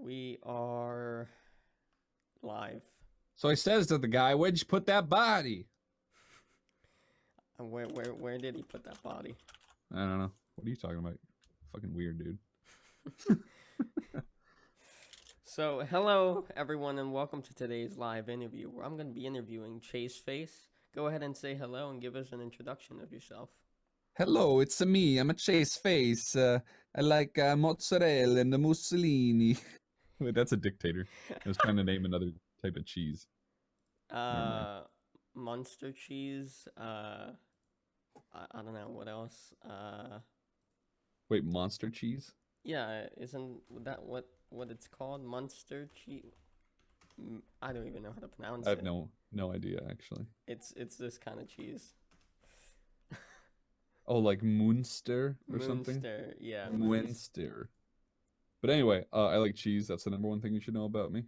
We are live. So I says to the guy, "Where'd you put that body?" And where did he put that body? I don't know. What are you talking about? Fucking weird, dude. So, hello everyone, and welcome to today's live interview, where I'm going to be interviewing ChaseFace. Go ahead and say hello and give us an introduction of yourself. Hello, it's me. I'm a ChaseFace. I like mozzarella and the Mussolini. Wait, that's a dictator. I was trying to name another type of cheese. Never mind. Monster cheese. I don't know what else. Wait, monster cheese? Yeah, isn't that what it's called? Monster cheese. I don't even know how to pronounce I have it. no idea actually. It's this kind of cheese. Oh, like Munster or something? Moonster, yeah, Munster. But anyway, I like cheese. That's the number one thing you should know about me.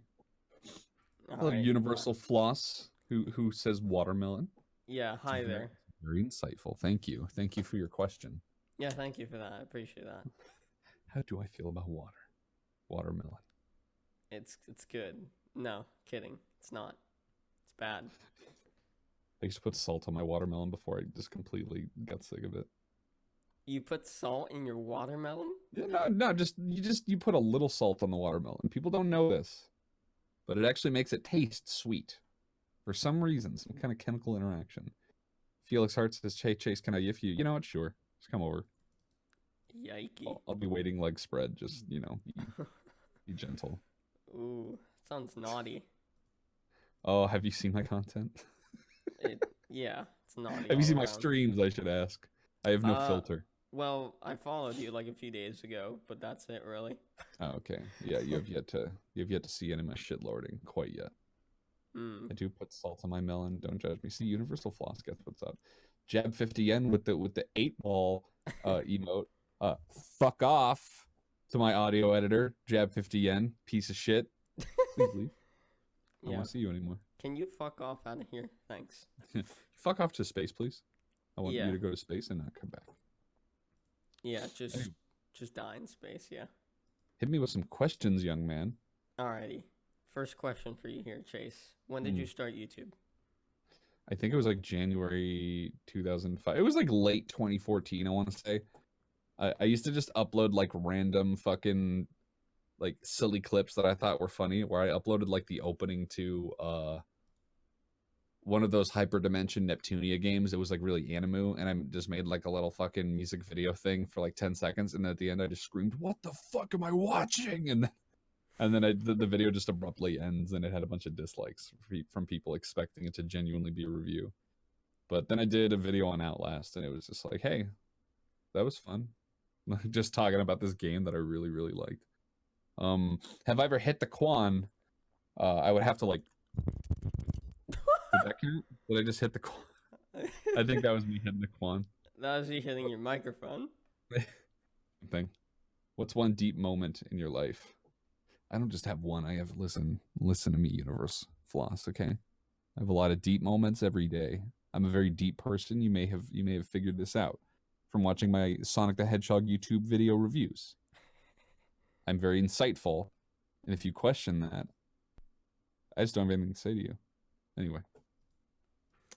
All I love right. Universal Floss, who says watermelon. Yeah, It's hi there. very insightful. Thank you. Thank you for your question. Yeah, thank you for that. I appreciate that. How do I feel about water? Watermelon. It's good. No, kidding. It's not. It's bad. I used to put salt on my watermelon before I just completely got sick of it. You put salt in your watermelon? Yeah, no, you put a little salt on the watermelon. People don't know this, but it actually makes it taste sweet for some reason, some kind of chemical interaction. Felix Hart says, Chase, can I gift you? You know what? Sure. Just come over. Yikey. I'll be waiting leg spread. Just, be gentle. Ooh, sounds naughty. Oh, have you seen my content? Yeah, it's naughty Have you all seen my around. streams, I should ask? I have no Uh, filter. well, I followed you like a few days ago, but that's it, really. Oh, okay. Yeah, you have yet to see any of my shit lording quite yet. Hmm. I do put salt on my melon. Don't judge me. See, Universal Floss gets what's up. Jab 50 yen with the 8-ball emote. Fuck off to my audio editor. Jab 50 yen. Piece of shit. Please leave. I don't Yeah. want to see you anymore. Can you fuck off out of here? Thanks. Fuck off to space, please. I want Yeah. you to go to space and not come back. Yeah, Hey, just die in space, yeah. hit me with some questions, young man. Alrighty. First question for you here, Chase. When did you start YouTube? I think it was like January 2005. It was like late 2014, I want to say. I used to just upload like random fucking like silly clips that I thought were funny, where I uploaded like the opening to one of those Hyperdimension Neptunia games. It was like really animu, and I just made like a little fucking music video thing for like 10 seconds, and at the end I just screamed, "What the fuck am I watching?" And then the video just abruptly ends, and it had a bunch of dislikes from people expecting it to genuinely be a review. But then I did a video on Outlast, and it was just like, hey, that was fun. Just talking about this game that I really, really liked. Have I ever hit the Quan? I would have to like. Did that count? Did I just hit the Quan? I think that was me hitting the Quan. That was you hitting your microphone. Thing. What's one deep moment in your life? I don't just have one. I have listen to me, Universe Floss. Okay, I have a lot of deep moments every day. I'm a very deep person. You may have figured this out from watching my Sonic the Hedgehog YouTube video reviews. I'm very insightful, and if you question that, I just don't have anything to say to you. Anyway,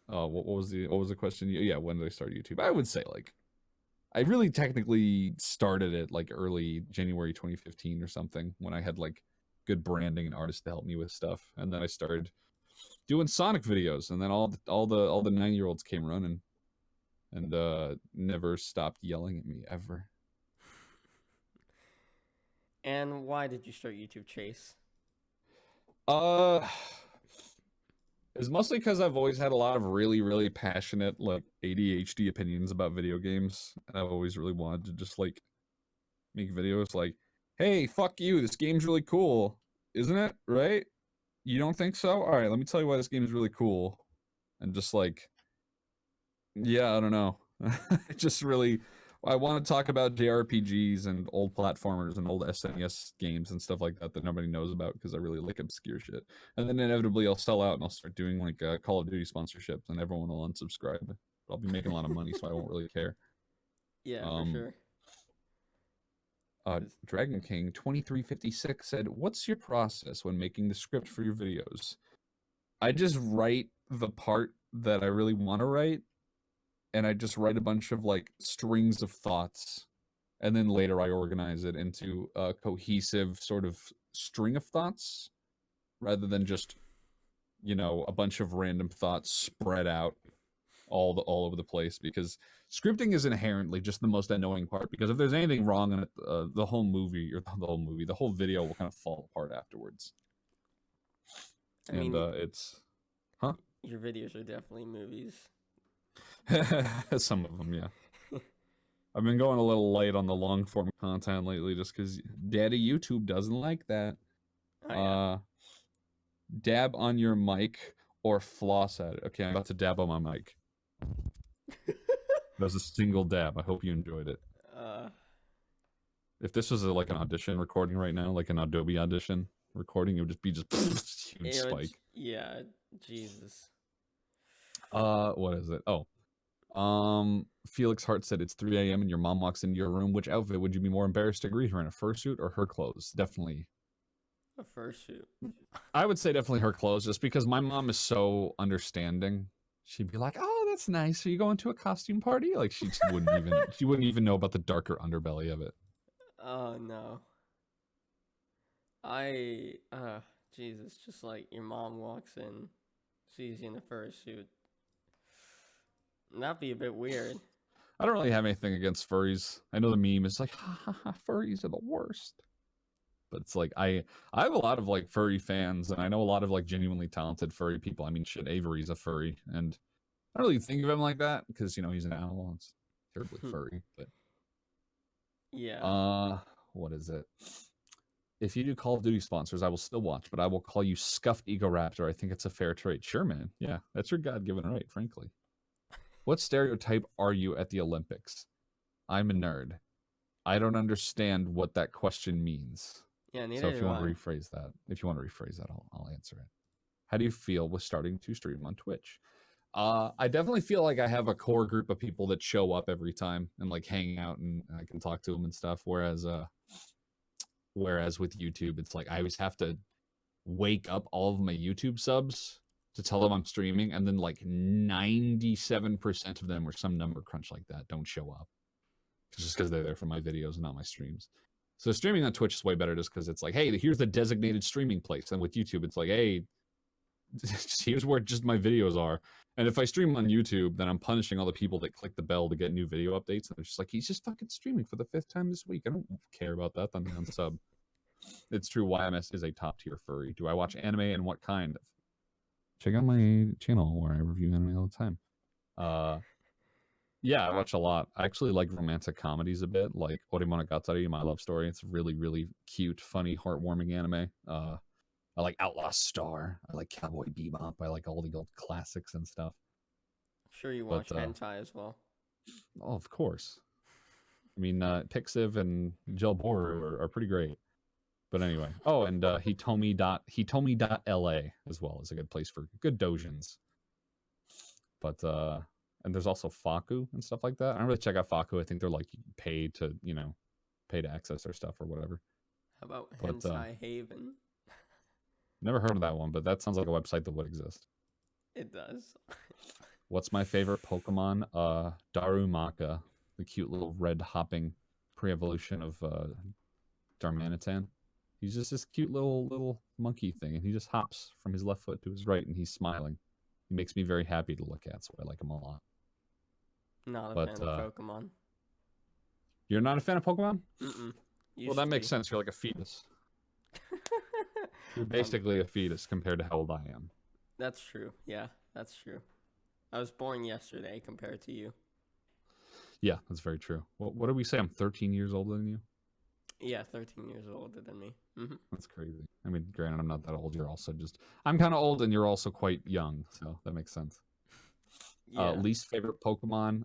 what was the question? Yeah, when did I start YouTube? I would say like I really technically started it like early January 2015 or something, when I had like good branding and artists to help me with stuff, and then I started doing Sonic videos, and then all the 9-year-olds came running and never stopped yelling at me ever. And why did you start YouTube, Chase? Uh, it's mostly because I've always had a lot of really, really passionate, like ADHD opinions about video games, and I've always really wanted to just like make videos like, "Hey, fuck you! This game's really cool, isn't it? Right? You don't think so? All right, let me tell you why this game is really cool," and just like, yeah, I don't know, just really. I want to talk about JRPGs and old platformers and old SNES games and stuff like that nobody knows about, because I really like obscure shit. And then inevitably I'll sell out and I'll start doing like Call of Duty sponsorships, and everyone will unsubscribe. But I'll be making a lot of money, so I won't really care. Yeah, for Um, sure. Dragon King 2356 said, "What's your process when making the script for your videos?" I just write the part that I really want to write, and I just write a bunch of like strings of thoughts, and then later I organize it into a cohesive sort of string of thoughts rather than just, you know, a bunch of random thoughts spread out all over the place, because scripting is inherently just the most annoying part, because if there's anything wrong in it, the whole movie, or the whole video will kind of fall apart afterwards. I mean, It's huh? Your videos are definitely movies. Some of them, yeah. I've been going a little light on the long form content lately just because daddy YouTube doesn't like that. Oh, yeah. Dab on your mic or floss at it. Okay, I'm about to dab on my mic. That was a single dab. I hope you enjoyed it. If this was like an audition recording right now, like an Adobe audition recording, it would just be just huge spike. Yeah, Jesus. What is it? Oh, Felix Hart said it's 3 a.m. and your mom walks into your room. Which outfit would you be more embarrassed to greet her in, a fursuit or her clothes? Definitely a fursuit. I would say definitely her clothes, just because my mom is so understanding. She'd be like, "Oh, that's nice. Are you going to a costume party?" Like she wouldn't even know about the darker underbelly of it. Oh no. Jesus, just like your mom walks in, sees you in a fursuit. That'd be a bit weird. I don't really have anything against furries. I know the meme is like, "Ha ha ha, furries are the worst." But it's like I have a lot of like furry fans, and I know a lot of like genuinely talented furry people. I mean, shit, Avery's a furry, and I don't really think of him like that because, you know, he's an owl and it's terribly furry. But yeah. What is it? If you do Call of Duty sponsors, I will still watch, but I will call you Scuffed Ego Raptor. I think it's a fair trade. Sure, man. Yeah, that's your God-given right, frankly. What stereotype are you at the Olympics? I'm a nerd. I don't understand what that question means. Yeah, neither so if you do want I. to rephrase that, I'll answer it. How do you feel with starting to stream on Twitch? I definitely feel like I have a core group of people that show up every time and like hang out, and I can talk to them and stuff. Whereas with YouTube, it's like I always have to wake up all of my YouTube subs to tell them I'm streaming, and then like 97% of them, or some number crunch like that, don't show up just because they're there for my videos and not my streams. So streaming on Twitch is way better, just because it's like, hey, here's the designated streaming place. And with YouTube, it's like, hey, here's where just my videos are. And if I stream on YouTube, then I'm punishing all the people that click the bell to get new video updates. And they're just like, he's just fucking streaming for the 5th time this week. I don't care about that. Then they unsub. It's true. YMS is a top tier furry. Do I watch anime, and what kind? Check out my channel where I review anime all the time. Yeah, I watch a lot. I actually like romantic comedies a bit, like Orimonogatari, My Love Story. It's really, really cute, funny, heartwarming anime. I like Outlaw Star. I like Cowboy Bebop. I like all the old classics and stuff. I'm sure you watch hentai as well. Oh, of course. I mean, Pixiv and Jill Borer are pretty great. But anyway. Oh, and Hitomi.la as well is a good place for good doujins. But and there's also Faku and stuff like that. I don't really check out Faku. I think they're like paid to access their stuff or whatever. How about Hentai Haven? Never heard of that one, but that sounds like a website that would exist. It does. What's my favorite Pokemon? Darumaka, the cute little red hopping pre-evolution of Darmanitan. He's just this cute little monkey thing, and he just hops from his left foot to his right, and he's smiling. He makes me very happy to look at, so I like him a lot. Not a fan of Pokemon. You're not a fan of Pokemon? Mm-mm. Well, that makes sense. You're like a fetus. You're basically a fetus compared to how old I am. That's true. Yeah, that's true. I was born yesterday compared to you. Yeah, that's very true. What did we say? I'm 13 years older than you? Yeah, 13 years older than me. Mm-hmm. That's crazy. I mean, granted, I'm not that old. You're also I'm kind of old, and you're also quite young, so that makes sense. Yeah. Least favorite Pokemon?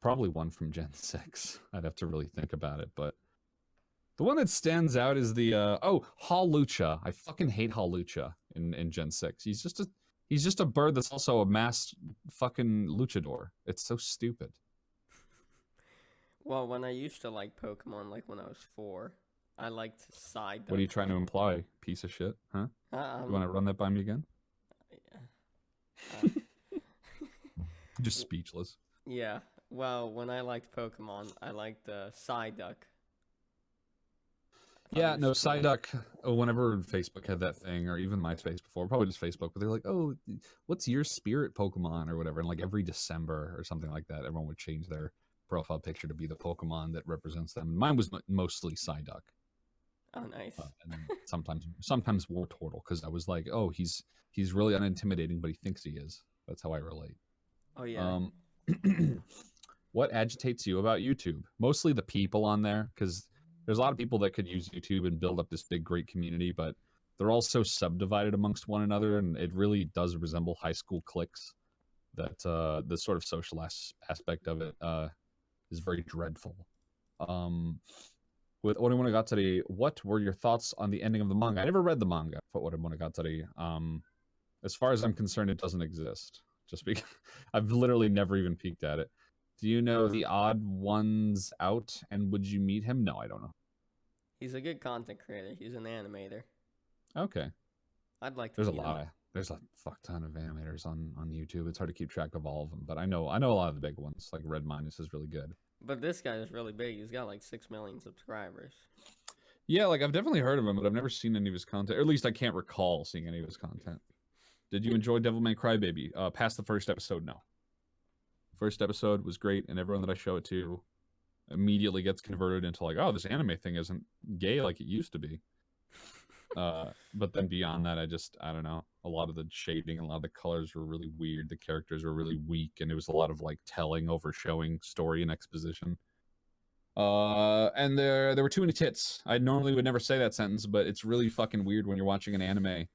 Probably one from Gen 6. I'd have to really think about it, but the one that stands out is the Hawlucha. I fucking hate Hawlucha in Gen 6. He's just a bird that's also a masked fucking luchador. It's so stupid. Well, when I used to like Pokemon, like when I was 4, I liked What are you Psyduck. trying to imply, piece of shit? Huh? You Um, want to run that by me again? yeah. Uh, Just speechless. yeah. Well, when I liked Pokemon, I liked Psyduck. I thought he Yeah, no, was cool. Psyduck. Whenever Facebook had that thing, or even MySpace before, probably just Facebook, but they're like, "Oh, what's your spirit Pokemon or whatever?" And like every December or something like that, everyone would change their profile picture to be the Pokemon that represents them. Mine was mostly Psyduck, Oh, nice. and then sometimes Wartortle because I was like, "Oh, he's really unintimidating, but he thinks he is." That's how I relate. Oh yeah. Um, what agitates you about YouTube? Mostly the people on there, because there's a lot of people that could use YouTube and build up this big, great community, but they're all so subdivided amongst one another, and it really does resemble high school cliques. That the sort of social aspect of it is very dreadful. Um, with Onemonogatari, what were your thoughts on the ending of the manga? I never read the manga for Onemonogatari. As far as I'm concerned, it doesn't exist. Just because I've literally never even peeked at it. Do you know the odd ones out, and would you meet him? No, I don't know. He's a good content creator. He's an animator. Okay, I'd like to there's a meet him. lot of there's a fuck ton of animators on YouTube. It's hard to keep track of all of them, but I know a lot of the big ones. Like Red Minus is really good. But this guy is really big. He's got like 6 million subscribers. Yeah, like I've definitely heard of him, but I've never seen any of his content. Or at least I can't recall seeing any of his content. Did you enjoy Devilman Crybaby? Past the first episode, no. First episode was great, and everyone that I show it to immediately gets converted into like, oh, this anime thing isn't gay like it used to be. But then beyond that, I don't know. A lot of the shading and a lot of the colors were really weird. The characters were really weak, and it was a lot of like telling over showing story and exposition. And there were too many tits. I normally would never say that sentence, but it's really fucking weird when you're watching an anime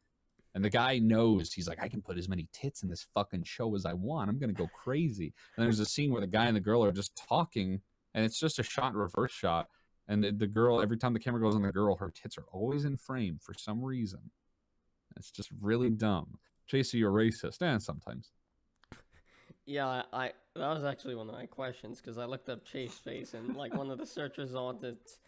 and the guy knows, he's like, I can put as many tits in this fucking show as I want. I'm gonna go crazy. And there's a scene where the guy and the girl are just talking, and it's just a shot, reverse shot. And the girl, every time the camera goes on the girl, her tits are always in frame for some reason. It's just really dumb. Chase, you're racist, and sometimes. Yeah, I that was actually one of my questions because I looked up ChaseFace and like one of the search results it's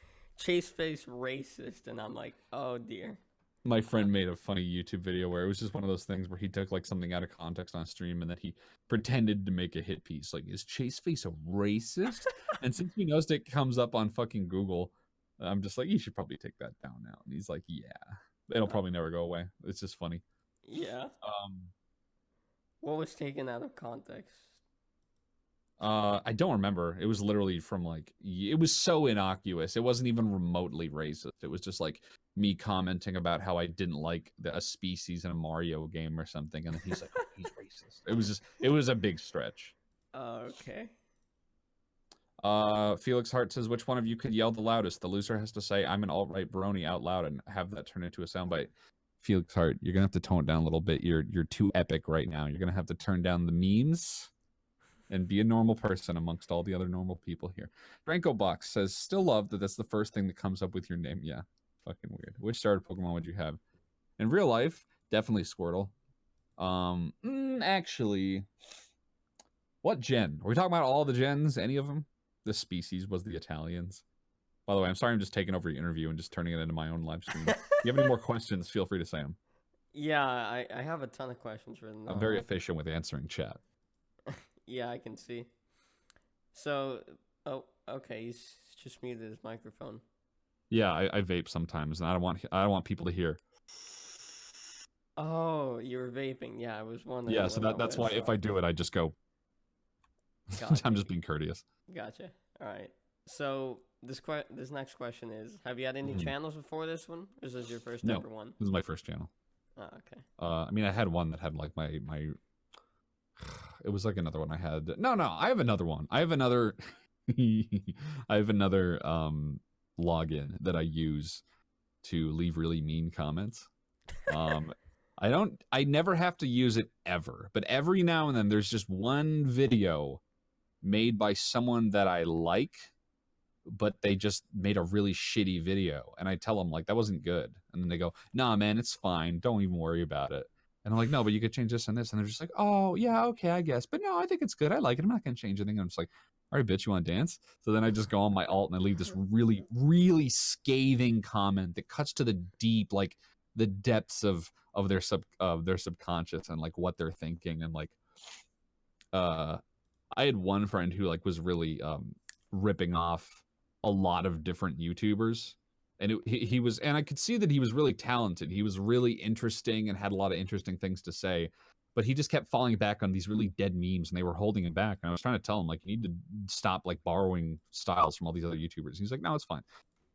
ChaseFace racist and I'm like, oh dear. My friend made a funny YouTube video where it was just one of those things where he took like something out of context on stream and then he pretended to make a hit piece. Like, is ChaseFace a racist? And since he knows it comes up on fucking Google, I'm just like, you should probably take that down now. And he's like, yeah, it'll probably never go away. It's just funny. Yeah. Um, What was taken out of context? I don't remember. It was literally from like, it was so innocuous. It wasn't even remotely racist. It was just like me commenting about how I didn't like a species in a Mario game or something. And then he's like, oh, he's racist. It was a big stretch. Okay. Felix Hart says, which one of you could yell the loudest? The loser has to say, I'm an alt-right brony out loud and have that turn into a soundbite. Felix Hart, you're going to have to tone it down a little bit. You're too epic right now. You're going to have to turn down the memes and be a normal person amongst all the other normal people here. Franco Box says, still love that that's the first thing that comes up with your name. Yeah, fucking weird. Which starter Pokemon would you have? In real life, definitely Squirtle. Actually, what gen? Are we talking about all the gens? Any of them? The species was the Italians. By the way, I'm sorry I'm just taking over your interview and just turning it into my own live stream. If you have any more questions, feel free to say them. Yeah, I have a ton of questions written down. I'm very efficient with answering chat. Yeah, I can see. So, oh, okay, he's just muted his microphone. Yeah, I vape sometimes, and I don't want people to hear. Oh, you were vaping. Yeah, I was wondering. Yeah, so that's why if I do it, I just go. Gotcha. I'm just being courteous. Gotcha. All right. So this next question is: have you had any channels before this one, or is this your first ever one? This is my first channel. Oh, okay. I mean, I had one that had like my. It was like another one I had. No, I have another one. I have another. I have another login that I use to leave really mean comments. I never have to use it ever, but every now and then there's just one video made by someone that I like, but they just made a really shitty video. And I tell them like, that wasn't good. And then they go, nah, man, it's fine. Don't even worry about it. And I'm like, no, but you could change this and this. And they're just like, oh yeah, okay, I guess. But no, I think it's good. I like it. I'm not going to change anything. And I'm just like, all right, bitch, you want to dance? So then I just go on my alt and I leave this really, really scathing comment that cuts to the deep, like the depths of their subconscious and like what they're thinking. And like I had one friend who like was really ripping off a lot of different YouTubers. And he was, and I could see that he was really talented. He was really interesting and had a lot of interesting things to say, but he just kept falling back on these really dead memes, and they were holding him back. And I was trying to tell him, like, you need to stop like borrowing styles from all these other YouTubers. He's like, no, it's fine.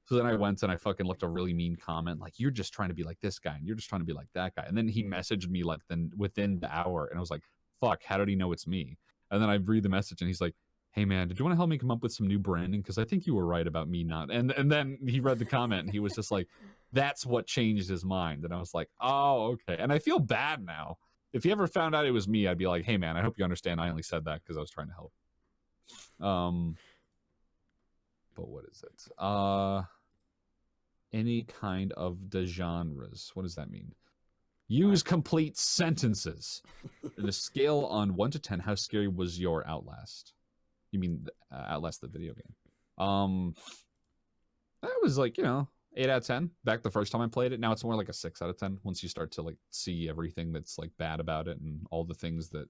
So then I went and I fucking left a really mean comment, like, you're just trying to be like this guy, and you're just trying to be like that guy. And then he messaged me like then within the hour, and I was like, fuck, how did he know it's me? And then I read the message, and he's like, hey man, did you want to help me come up with some new branding? Because I think you were right about me not. And then he read the comment and he was just like, that's what changed his mind. And I was like, oh, okay. And I feel bad now. If he ever found out it was me, I'd be like, hey man, I hope you understand I only said that because I was trying to help. But what is it? Any kind of the genres. What does that mean? Use complete sentences. In a scale on 1 to 10, how scary was your Outlast? You mean Outlast the video game? That was like, 8 out of 10 back the first time I played it. Now it's more like a 6 out of 10 once you start to like see everything that's like bad about it and all the things that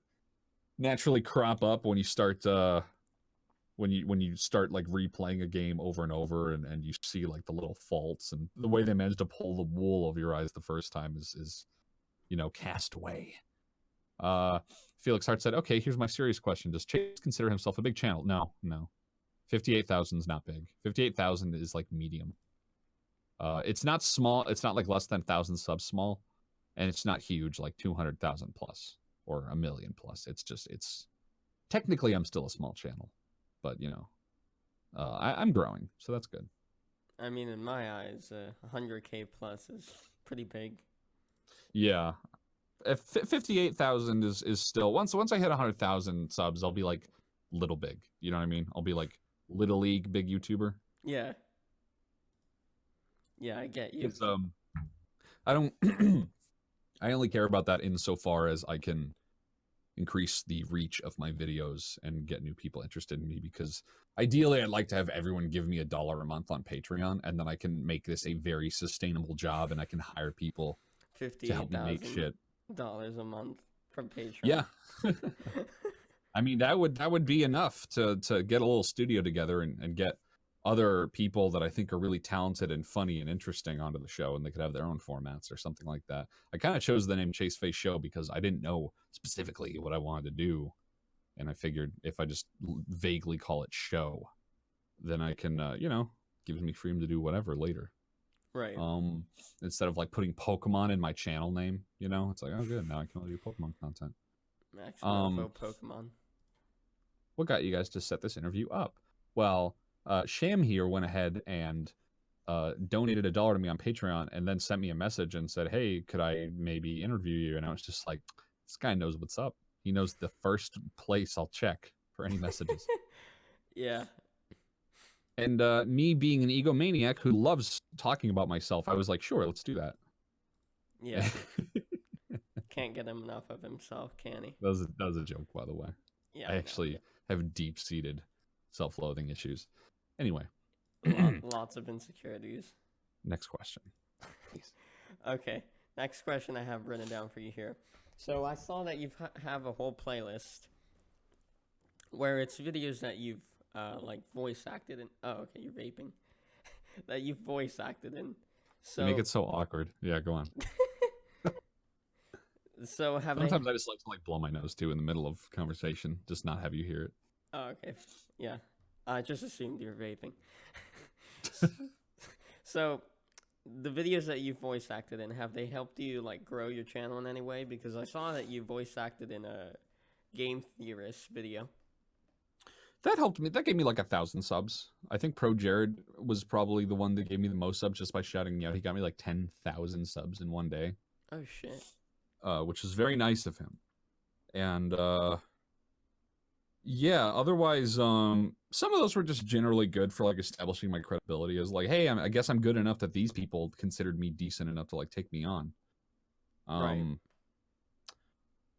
naturally crop up when you start when you start like replaying a game over and over, and you see like the little faults and the way they managed to pull the wool over your eyes the first time is cast away. Felix Hart said, okay, here's my serious question. Does Chase consider himself a big channel? No. 58,000 is not big. 58,000 is like medium. It's not small. It's not like less than 1,000 subs small. And it's not huge, like 200,000 plus or 1 million plus. It's technically I'm still a small channel, but I'm growing, so that's good. I mean, in my eyes, 100K plus is pretty big. Yeah. 58,000 is still once I hit 100,000 subs, I'll be like little big. You know what I mean? I'll be like little league big YouTuber. Yeah. Yeah, I get you. I don't. I only care about that insofar as I can increase the reach of my videos and get new people interested in me. Because ideally, I'd like to have everyone give me $1 a month on Patreon, and then I can make this a very sustainable job, and I can hire people to help me make shit. $58,000 a month from Patreon. Yeah. I mean, that would be enough to get a little studio together and get other people that I think are really talented and funny and interesting onto the show, and they could have their own formats or something like that. I kind of chose the name ChaseFace Show because I didn't know specifically what I wanted to do, and I figured if I just vaguely call it show, then I can, gives me freedom to do whatever later. Right. Instead of like putting Pokemon in my channel name, it's like, oh good, now I can only do Pokemon content. Actually, Pokemon. What got you guys to set this interview up? Well, Sham here went ahead and donated $1 to me on Patreon, and then sent me a message and said, hey, could I maybe interview you? And I was just like, this guy knows what's up. He knows the first place I'll check for any messages. Yeah. And me being an egomaniac who loves talking about myself, I was like, sure, let's do that. Yeah. Can't get him enough of himself, can he? That was a joke, by the way. Yeah. I actually have deep-seated self-loathing issues. Anyway. Lots of insecurities. Next question, please. Okay. Next question I have written down for you here. So I saw that you have a whole playlist where it's videos that you've like voice acted in. Oh, okay, you're vaping. That you've voice acted in. So You make it so awkward. Yeah, go on. So sometimes I just like to like blow my nose too in the middle of conversation, just not have you hear it. Oh, okay. Yeah. I just assumed you were vaping. So the videos that you voice acted in, have they helped you like grow your channel in any way? Because I saw that you voice acted in a Game Theorist video. That helped me. That gave me like 1,000 subs. I think Pro Jared was probably the one that gave me the most subs just by shouting me out. He got me like 10,000 subs in one day. Oh shit. Which was very nice of him. And yeah, otherwise, some of those were just generally good for like establishing my credibility as like, hey, I guess I'm good enough that these people considered me decent enough to like take me on. Right.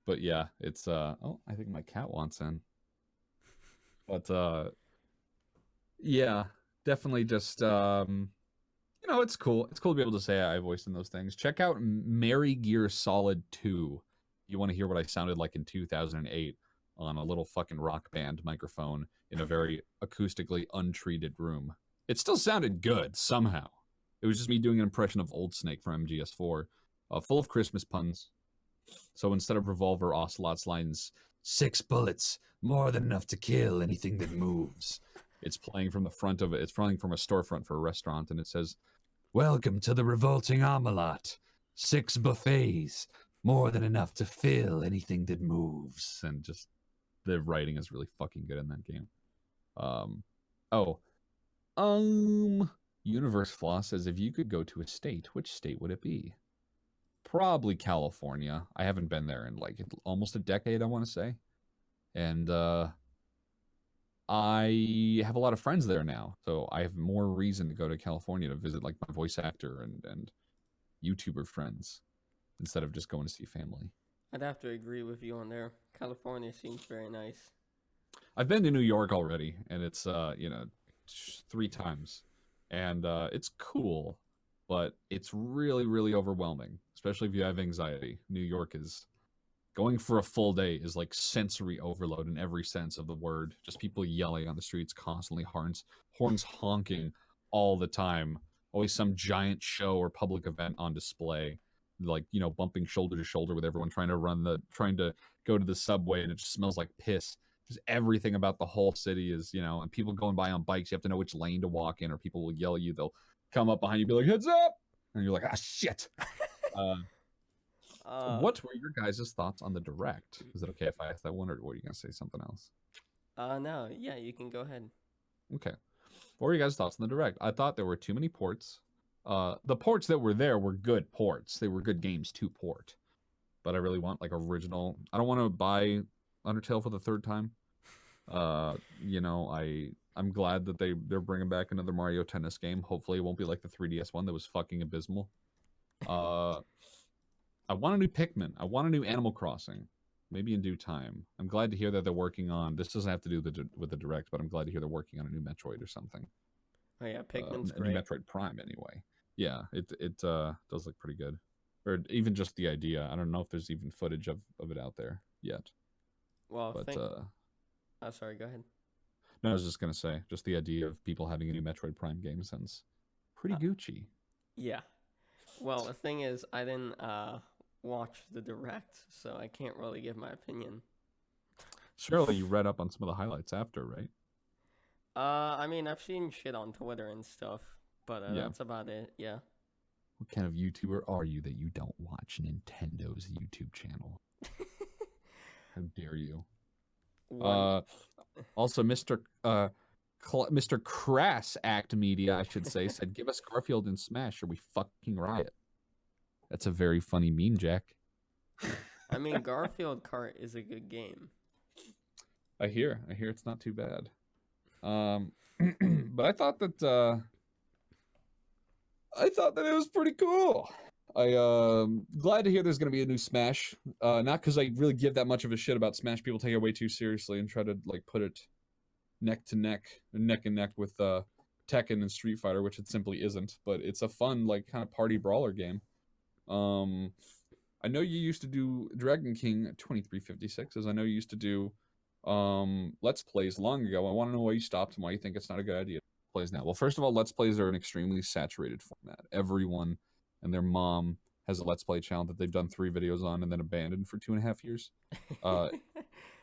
But yeah, it's oh, I think my cat wants in. But yeah, definitely just it's cool. It's cool to be able to say I voiced in those things. Check out Mary Gear Solid 2. You want to hear what I sounded like in 2008 on a little fucking rock band microphone in a very acoustically untreated room. It still sounded good somehow. It was just me doing an impression of Old Snake from MGS4, full of Christmas puns. So instead of Revolver, Ocelot's lines, 6 bullets, more than enough to kill anything that moves. It's playing from the front of it. It's playing from a storefront for a restaurant, and it says, welcome to the revolting omelette. 6 buffets, more than enough to fill anything that moves. And just the writing is really fucking good in that game. Oh, Universe Floss says if you could go to a state, which state would it be? Probably California. I haven't been there in like almost a decade, I want to say. And I have a lot of friends there now, so I have more reason to go to California to visit like my voice actor and YouTuber friends instead of just going to see family. I'd have to agree with you on there. California seems very nice. I've been to New York already, and it's 3 times, and it's cool, but it's really really overwhelming, especially if you have anxiety. New York is going for a full day is like sensory overload in every sense of the word. Just people yelling on the streets constantly, horns honking all the time. Always some giant show or public event on display, like bumping shoulder to shoulder with everyone trying to go to the subway, and it just smells like piss. Just everything about the whole city is, and people going by on bikes. You have to know which lane to walk in, or people will yell at you. They'll come up behind you, be like, "Heads up!" and you're like, "Ah, shit." What were your guys' thoughts on the direct? Is it okay if I ask that one, or were you gonna say something else? No, yeah, you can go ahead. Okay. What were your guys' thoughts on the direct? I thought there were too many ports. The ports that were there were good ports. They were good games to port. But I really want like original. I don't want to buy Undertale for the 3rd time. I'm glad that they're bringing back another Mario Tennis game. Hopefully, it won't be like the 3DS one that was fucking abysmal. I want a new Pikmin. I want a new Animal Crossing. Maybe in due time. I'm glad to hear that they're working on. This doesn't have to do with the direct, but I'm glad to hear they're working on a new Metroid or something. Oh yeah, Pikmin's a new great. Metroid Prime, anyway. Yeah, it does look pretty good, or even just the idea. I don't know if there's even footage of it out there yet. Well, but oh, sorry. Go ahead. No, I was just gonna say, just the idea of people having a new Metroid Prime game sounds pretty Gucci. Yeah. Well, the thing is, I didn't watch the direct, so I can't really give my opinion. Surely you read up on some of the highlights after, right? I mean, I've seen shit on Twitter and stuff, but Yeah. that's about it. Yeah. What kind of YouTuber are you that you don't watch Nintendo's YouTube channel? How dare you? Also, Mr. Crass Act Media, I should say, said, "Give us Garfield and Smash, or we fucking riot." That's a very funny meme, Jack. I mean, Garfield Kart is a good game. I hear it's not too bad. But I thought that it was pretty cool. Glad to hear there's gonna be a new Smash. Not because I really give that much of a shit about Smash. People take it way too seriously and try to like put it neck and neck with Tekken and Street Fighter, which it simply isn't. But it's a fun like kind of party brawler game. I know you used to do Dragon King 2356, as I know you used to do Let's Plays long ago. I want to know why you stopped and why you think it's not a good idea to plays now. Well, first of all, Let's Plays are an extremely saturated format. Everyone and their mom has a Let's Play channel that they've done 3 videos on and then abandoned for 2.5 years.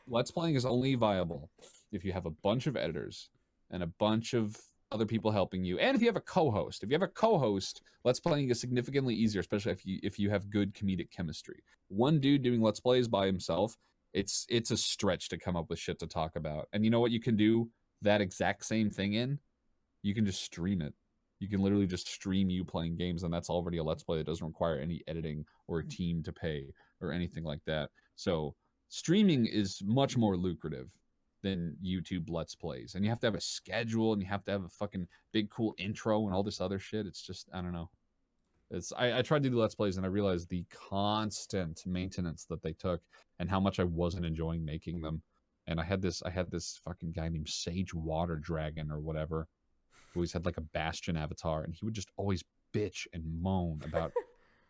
Let's Playing is only viable if you have a bunch of editors and a bunch of other people helping you, and if you have a co-host. If you have a co-host, Let's Playing is significantly easier, especially if you have good comedic chemistry. One dude doing Let's Plays by himself, it's a stretch to come up with shit to talk about. And you know what you can do that exact same thing in? You can just stream it. You can literally just stream you playing games, and that's already a Let's Play that doesn't require any editing or a team to pay or anything like that. So streaming is much more lucrative than YouTube Let's Plays. And you have to have a schedule, and you have to have a fucking big cool intro and all this other shit. It's just, I don't know. I tried to do Let's Plays, and I realized the constant maintenance that they took and how much I wasn't enjoying making them. And I had this fucking guy named Sage Water Dragon or whatever, who always had like a Bastion avatar, and he would just always bitch and moan about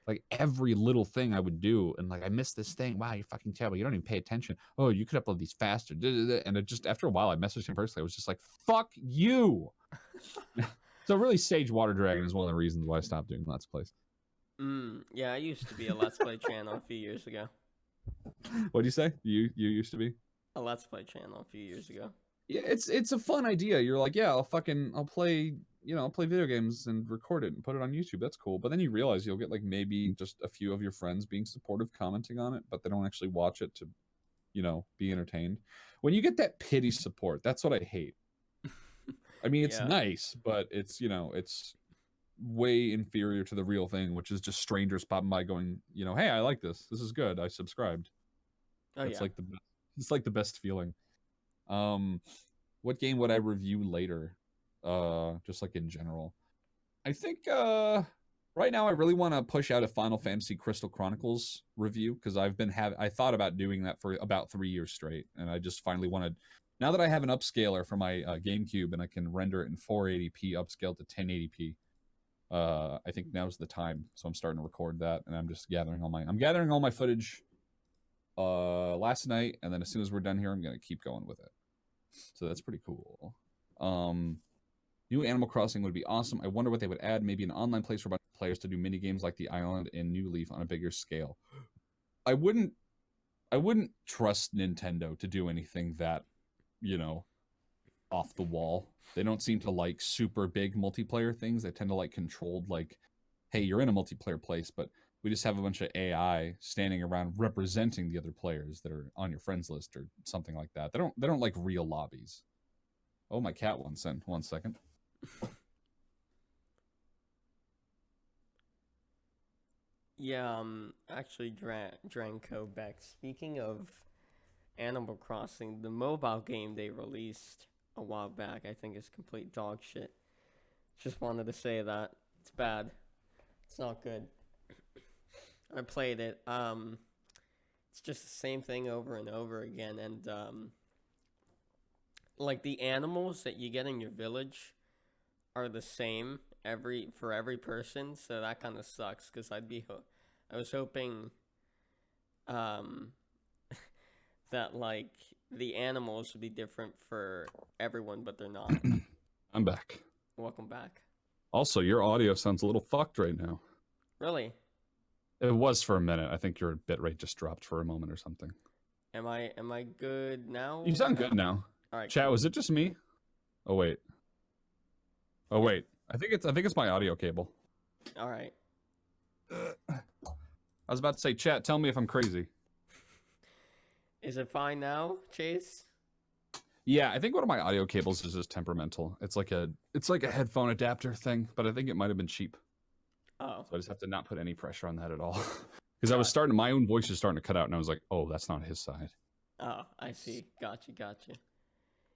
like every little thing I would do, and like I missed this thing. Wow, you're fucking terrible. You don't even pay attention. Oh, you could upload these faster. And it just after a while, I messaged him personally. I was just like, "Fuck you." So really, Sage Water Dragon is one of the reasons why I stopped doing Let's Plays. Yeah, I used to be a Let's Play channel a few years ago. What'd you say? You used to be a Let's Play channel a few years ago. Yeah, it's a fun idea. You're like, yeah, I'll play, I'll play video games and record it and put it on YouTube. That's cool. But then you realize you'll get like maybe just a few of your friends being supportive, commenting on it, but they don't actually watch it to, be entertained. When you get that pity support, that's what I hate. I mean, it's nice, but it's, it's way inferior to the real thing, which is just strangers popping by going, hey, I like this. This is good. I subscribed. It's like the best feeling. What game would I review later? Just like in general. I think right now I really want to push out a Final Fantasy Crystal Chronicles review, because I thought about doing that for about 3 years straight, and I just finally wanted, now that I have an upscaler for my GameCube and I can render it in 480p upscaled to 1080p. I think now's the time, so I'm starting to record that, and I'm just gathering all my footage last night, and then as soon as we're done here, I'm gonna keep going with it. So that's pretty cool. New Animal Crossing would be awesome. I wonder what they would add. Maybe an online place for a bunch of players to do mini games like the Island and New Leaf on a bigger scale. I wouldn't trust Nintendo to do anything that, off the wall. They don't seem to like super big multiplayer things. They tend to like controlled, like, hey, you're in a multiplayer place, but we just have a bunch of AI standing around representing the other players that are on your friends list or something like that. They don't like real lobbies. Oh, my cat wants in. 1 second. Yeah, actually, Dranko back. Speaking of Animal Crossing, the mobile game they released a while back, I think is complete dog shit. Just wanted to say that. It's bad. It's not good. I played it. It's just the same thing over and over again, and like the animals that you get in your village are the same for every person, so that kind of sucks. Because I was hoping, that like the animals would be different for everyone, but they're not. I'm back. Welcome back. Also, your audio sounds a little fucked right now. Really? It was for a minute. I think your bitrate just dropped for a moment or something. Am I good now? You sound good now. All right. Chat, was it just me? Oh wait. I think it's my audio cable. All right. I was about to say, chat, tell me if I'm crazy. Is it fine now, Chase? Yeah, I think one of my audio cables is just temperamental. It's like a headphone adapter thing, but I think it might have been cheap. Oh. So I just have to not put any pressure on that at all. Because my own voice is starting to cut out, and I was like, oh, that's not his side. Oh, I see. Gotcha.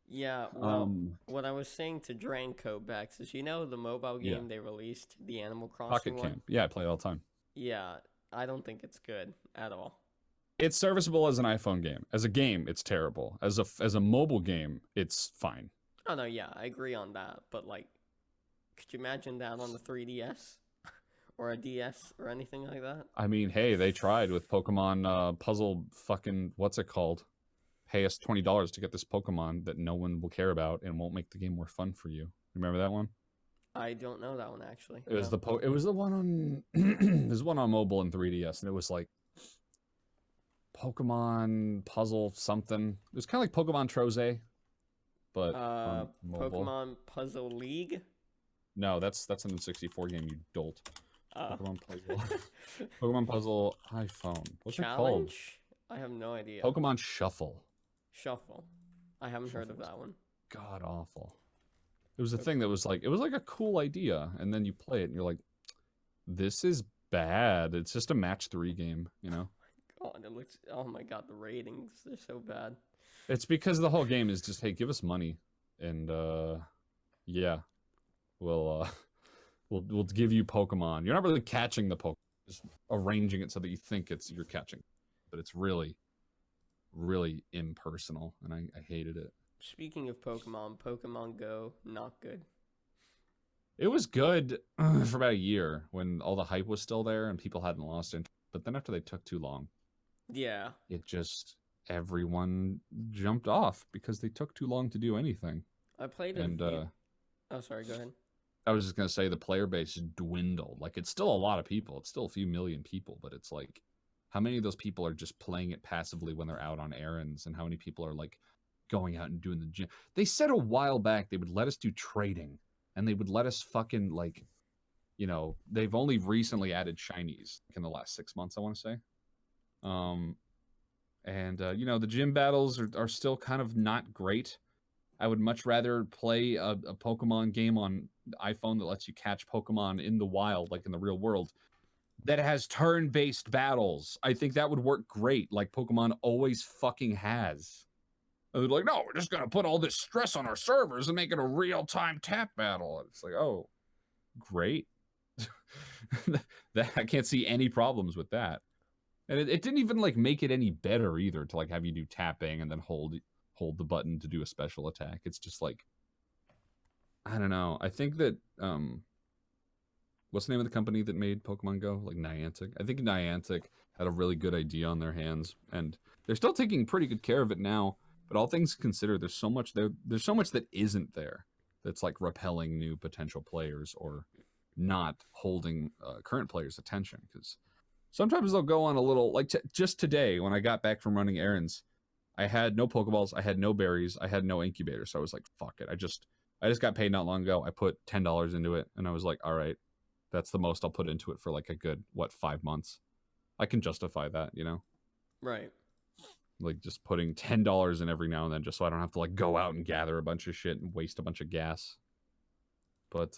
Yeah, well, what I was saying to Dranko Bex is, the mobile game they released, the Animal Crossing Pocket one? Camp. Yeah, I play it all the time. Yeah, I don't think it's good at all. It's serviceable as an iPhone game. As a game, it's terrible. As a mobile game, it's fine. Oh, no, yeah, I agree on that. But, like, could you imagine that on the 3DS? Or a DS or anything like that? I mean, hey, they tried with Pokemon Puzzle fucking, what's it called? Pay us $20 to get this Pokemon that no one will care about and won't make the game more fun for you. Remember that one? I don't know that one, actually. It was it was the one on there's one on mobile and 3DS, and it was like Pokemon Puzzle something. It was kind of like Pokemon Troze, but on mobile. Pokemon Puzzle League? No, that's an N64 game, you dolt. Pokemon Puzzle. Pokemon Puzzle iPhone. What's Challenge? it called? I have no idea. Pokemon Shuffle. I haven't heard of that one. God awful. It was a thing that was like, it was like a cool idea, and then you play it and you're like, this is bad. It's just a match 3 game, Oh my god, the ratings, they're so bad. It's because the whole game is just, hey, give us money, and yeah, we'll give you Pokemon. You're not really catching the Pokemon, just arranging it so that you think you're catching, but it's really really impersonal, and I hated it. Speaking of Pokemon, Pokemon Go, not good. It was good for about a year when all the hype was still there and people hadn't lost interest. But then after they took too long, Yeah. it just everyone jumped off because they took too long to do anything. I played And Oh, sorry, go ahead. I was just gonna say the player base dwindled. Like it's still a lot of people. It's still a few million people, but it's like how many of those people are just playing it passively when they're out on errands, and how many people are like going out and doing the gym? They said a while back they would let us do trading, and they would let us fucking like, you know, they've only recently added shinies in the last 6 months, I want to say. And you know, the gym battles are still kind of not great. I would much rather play a Pokemon game on iPhone that lets you catch Pokemon in the wild, like in the real world, that has turn-based battles. I think that would work great, like Pokemon always fucking has. And they're like, no, we're just gonna put all this stress on our servers and make it a real-time tap battle. And it's like, oh, great. That I can't see any problems with that. And it didn't even like make it any better either to like have you do tapping and then hold the button to do a special attack. It's just like, I don't know. I think that what's the name of the company that made Pokemon Go? Like Niantic. I think Niantic had a really good idea on their hands, and they're still taking pretty good care of it now. But all things considered, there's so much there. There's so much that isn't there that's like repelling new potential players or not holding current players' attention. Because sometimes they'll go on a little like just today when I got back from running errands, I had no Pokeballs, I had no berries, I had no incubator. So I was like, fuck it. I just got paid not long ago. I put $10 into it, and I was like, all right, that's the most I'll put into it for like a good 5 months. I can justify that, you know? Right. Like just putting $10 in every now and then just so I don't have to like go out and gather a bunch of shit and waste a bunch of gas. But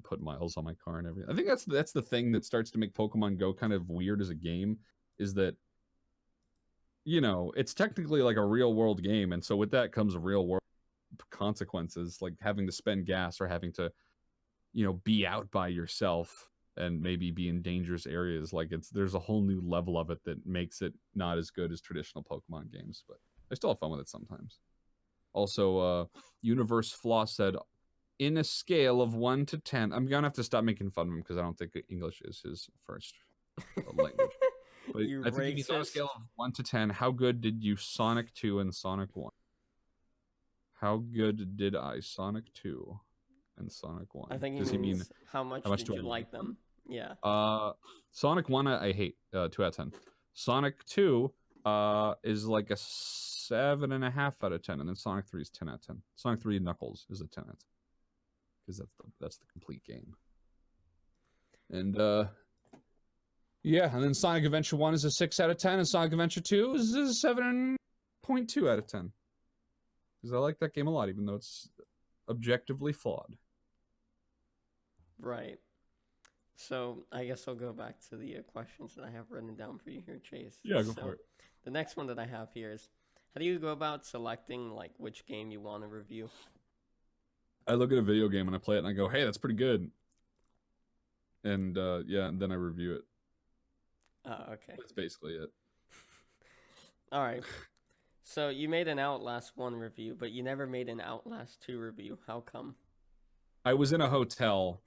put miles on my car and everything. I think that's the thing that starts to make Pokemon Go kind of weird as a game, is that, you know, it's technically like a real world game, and so with that comes real world consequences, like having to spend gas or having to, you know, be out by yourself and maybe be in dangerous areas. Like there's a whole new level of it that makes it not as good as traditional Pokemon games, but I still have fun with it sometimes. Also, Universe Floss said, in a scale of 1 to 10, I'm gonna have to stop making fun of him because I don't think English is his first language. But You I think if he's on a racist. scale of 1 to 10, how good did you Sonic 2 and Sonic 1? How good did I Sonic 2 and Sonic 1? I think he Does he mean means how much how much did do I you like like them? Yeah. Sonic 1 I hate, 2 out of 10. Sonic 2 is like a 7.5 out of 10, and then Sonic 3 is 10 out of 10. Sonic 3 Knuckles is a 10 out of 10 because that's the complete game. And yeah, and then Sonic Adventure 1 is a 6 out of 10, and Sonic Adventure 2 is a 7.2 out of 10. Because I like that game a lot, even though it's objectively flawed. Right. So I guess I'll go back to the questions that I have written down for you here, Chase. Yeah, go for it. The next one that I have here is, how do you go about selecting like which game you want to review? I look at a video game and I play it and I go, hey, that's pretty good. And yeah, and then I review it. Oh, okay. That's basically it. All right. So you made an Outlast 1 review, but you never made an Outlast 2 review. How come? I was in a hotel.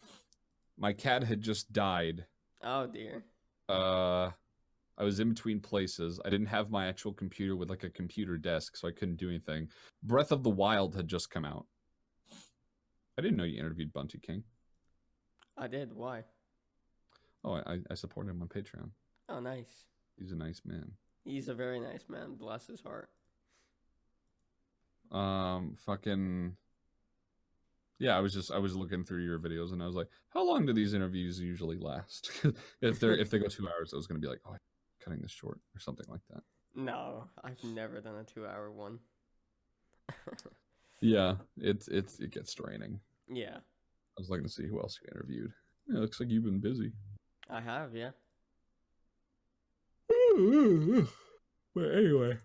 My cat had just died. Oh, dear. I was in between places. I didn't have my actual computer with like a computer desk, so I couldn't do anything. Breath of the Wild had just come out. I didn't know you interviewed Bunty King. I did. Why? Oh, I support him on Patreon. Oh, nice. He's a nice man. He's a very nice man. Bless his heart. Fucking yeah, I was looking through your videos and I was like, how long do these interviews usually last? if they go 2 hours, I was gonna be like, oh, I'm cutting this short or something like that. No, I've never done a 2-hour one. Yeah, it gets draining. Yeah, I was looking to see who else you interviewed. Yeah, it looks like you've been busy. I have. Yeah. But anyway,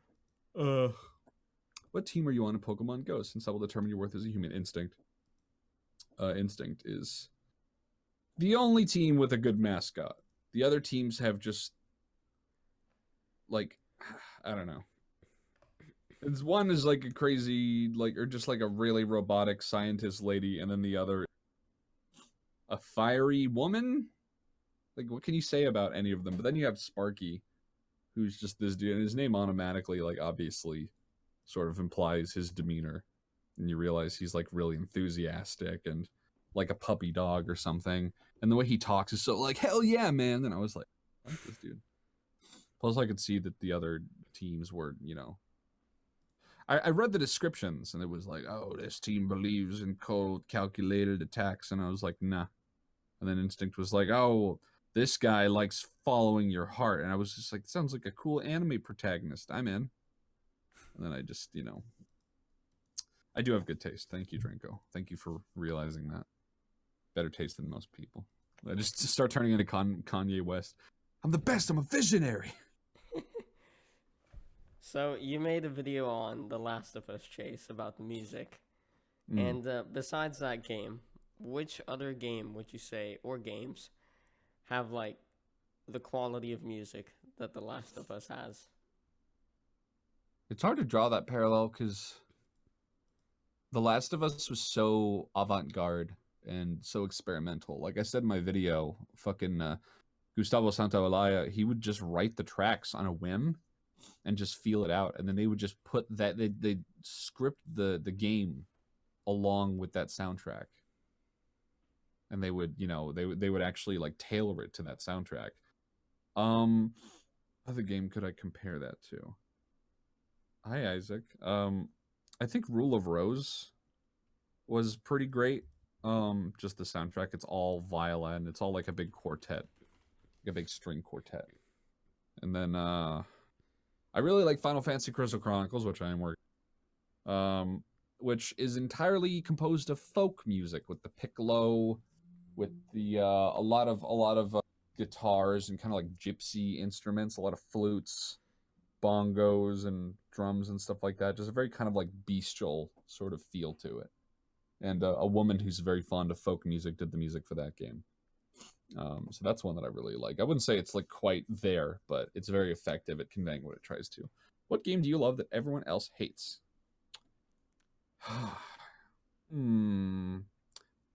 what team are you on in Pokemon Go? Since I will determine your worth as a human. Instinct. Instinct is the only team with a good mascot. The other teams have just like, I don't know. It's one is like a crazy, like, or just like a really robotic scientist lady, and then the other, a fiery woman. Like, what can you say about any of them? But then you have Sparky, who's just this dude, and his name automatically, like, obviously, sort of implies his demeanor, and you realize he's like really enthusiastic and like a puppy dog or something. And the way he talks is so like, hell yeah, man. And I was like, I like this dude. Plus, I could see that the other teams were, I read the descriptions and it was like, oh, this team believes in cold, calculated attacks. And I was like, nah. And then Instinct was like, oh, this guy likes following your heart. And I was just like, sounds like a cool anime protagonist. I'm in. And then I just, I do have good taste. Thank you, Drinko. Thank you for realizing that. Better taste than most people. I just start turning into Kanye West. I'm the best. I'm a visionary. So you made a video on The Last of Us, Chase, about the music. And besides that game, which other game would you say, or games, have like the quality of music that The Last of Us has? It's hard to draw that parallel because The Last of Us was so avant-garde and so experimental. Like I said in my video, fucking Gustavo Santaolalla, he would just write the tracks on a whim and just feel it out, and then they would just put that they script the game along with that soundtrack, and they would they would actually like tailor it to that soundtrack. Other game could I compare that to? Hi, Isaac. I think Rule of Rose was pretty great. Just the soundtrack, it's all violin, it's all like a big quartet, like a big string quartet. And then I really like Final Fantasy Crystal Chronicles, which I am working, which is entirely composed of folk music with the piccolo, with the a lot of guitars and kind of like gypsy instruments, a lot of flutes, bongos, and drums and stuff like that. Just a very kind of like bestial sort of feel to it. And a woman who's very fond of folk music did the music for that game. So that's one that I really like. I wouldn't say it's like quite there, but it's very effective at conveying what it tries to. What game do you love that everyone else hates?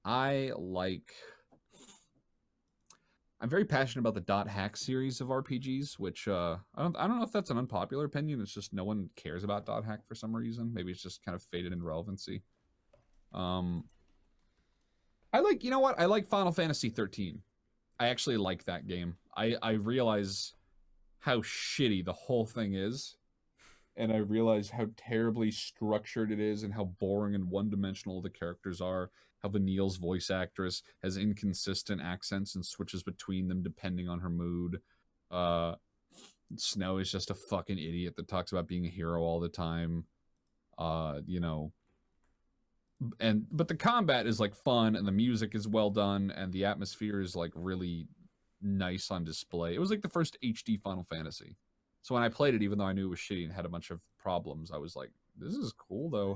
I like. I'm very passionate about the Dot Hack series of RPGs, which I don't know if that's an unpopular opinion. It's just no one cares about Dot Hack for some reason. Maybe it's just kind of faded in relevancy. I like, you know what? I like Final Fantasy 13. I actually like that game. I realize how shitty the whole thing is, and I realize how terribly structured it is and how boring and one-dimensional the characters are, how Vanille's voice actress has inconsistent accents and switches between them depending on her mood. Snow is just a fucking idiot that talks about being a hero all the time. But the combat is like fun, and the music is well done, and the atmosphere is like really nice on display. It was like the first HD Final Fantasy. So when I played it, even though I knew it was shitty and had a bunch of problems, I was like, this is cool though.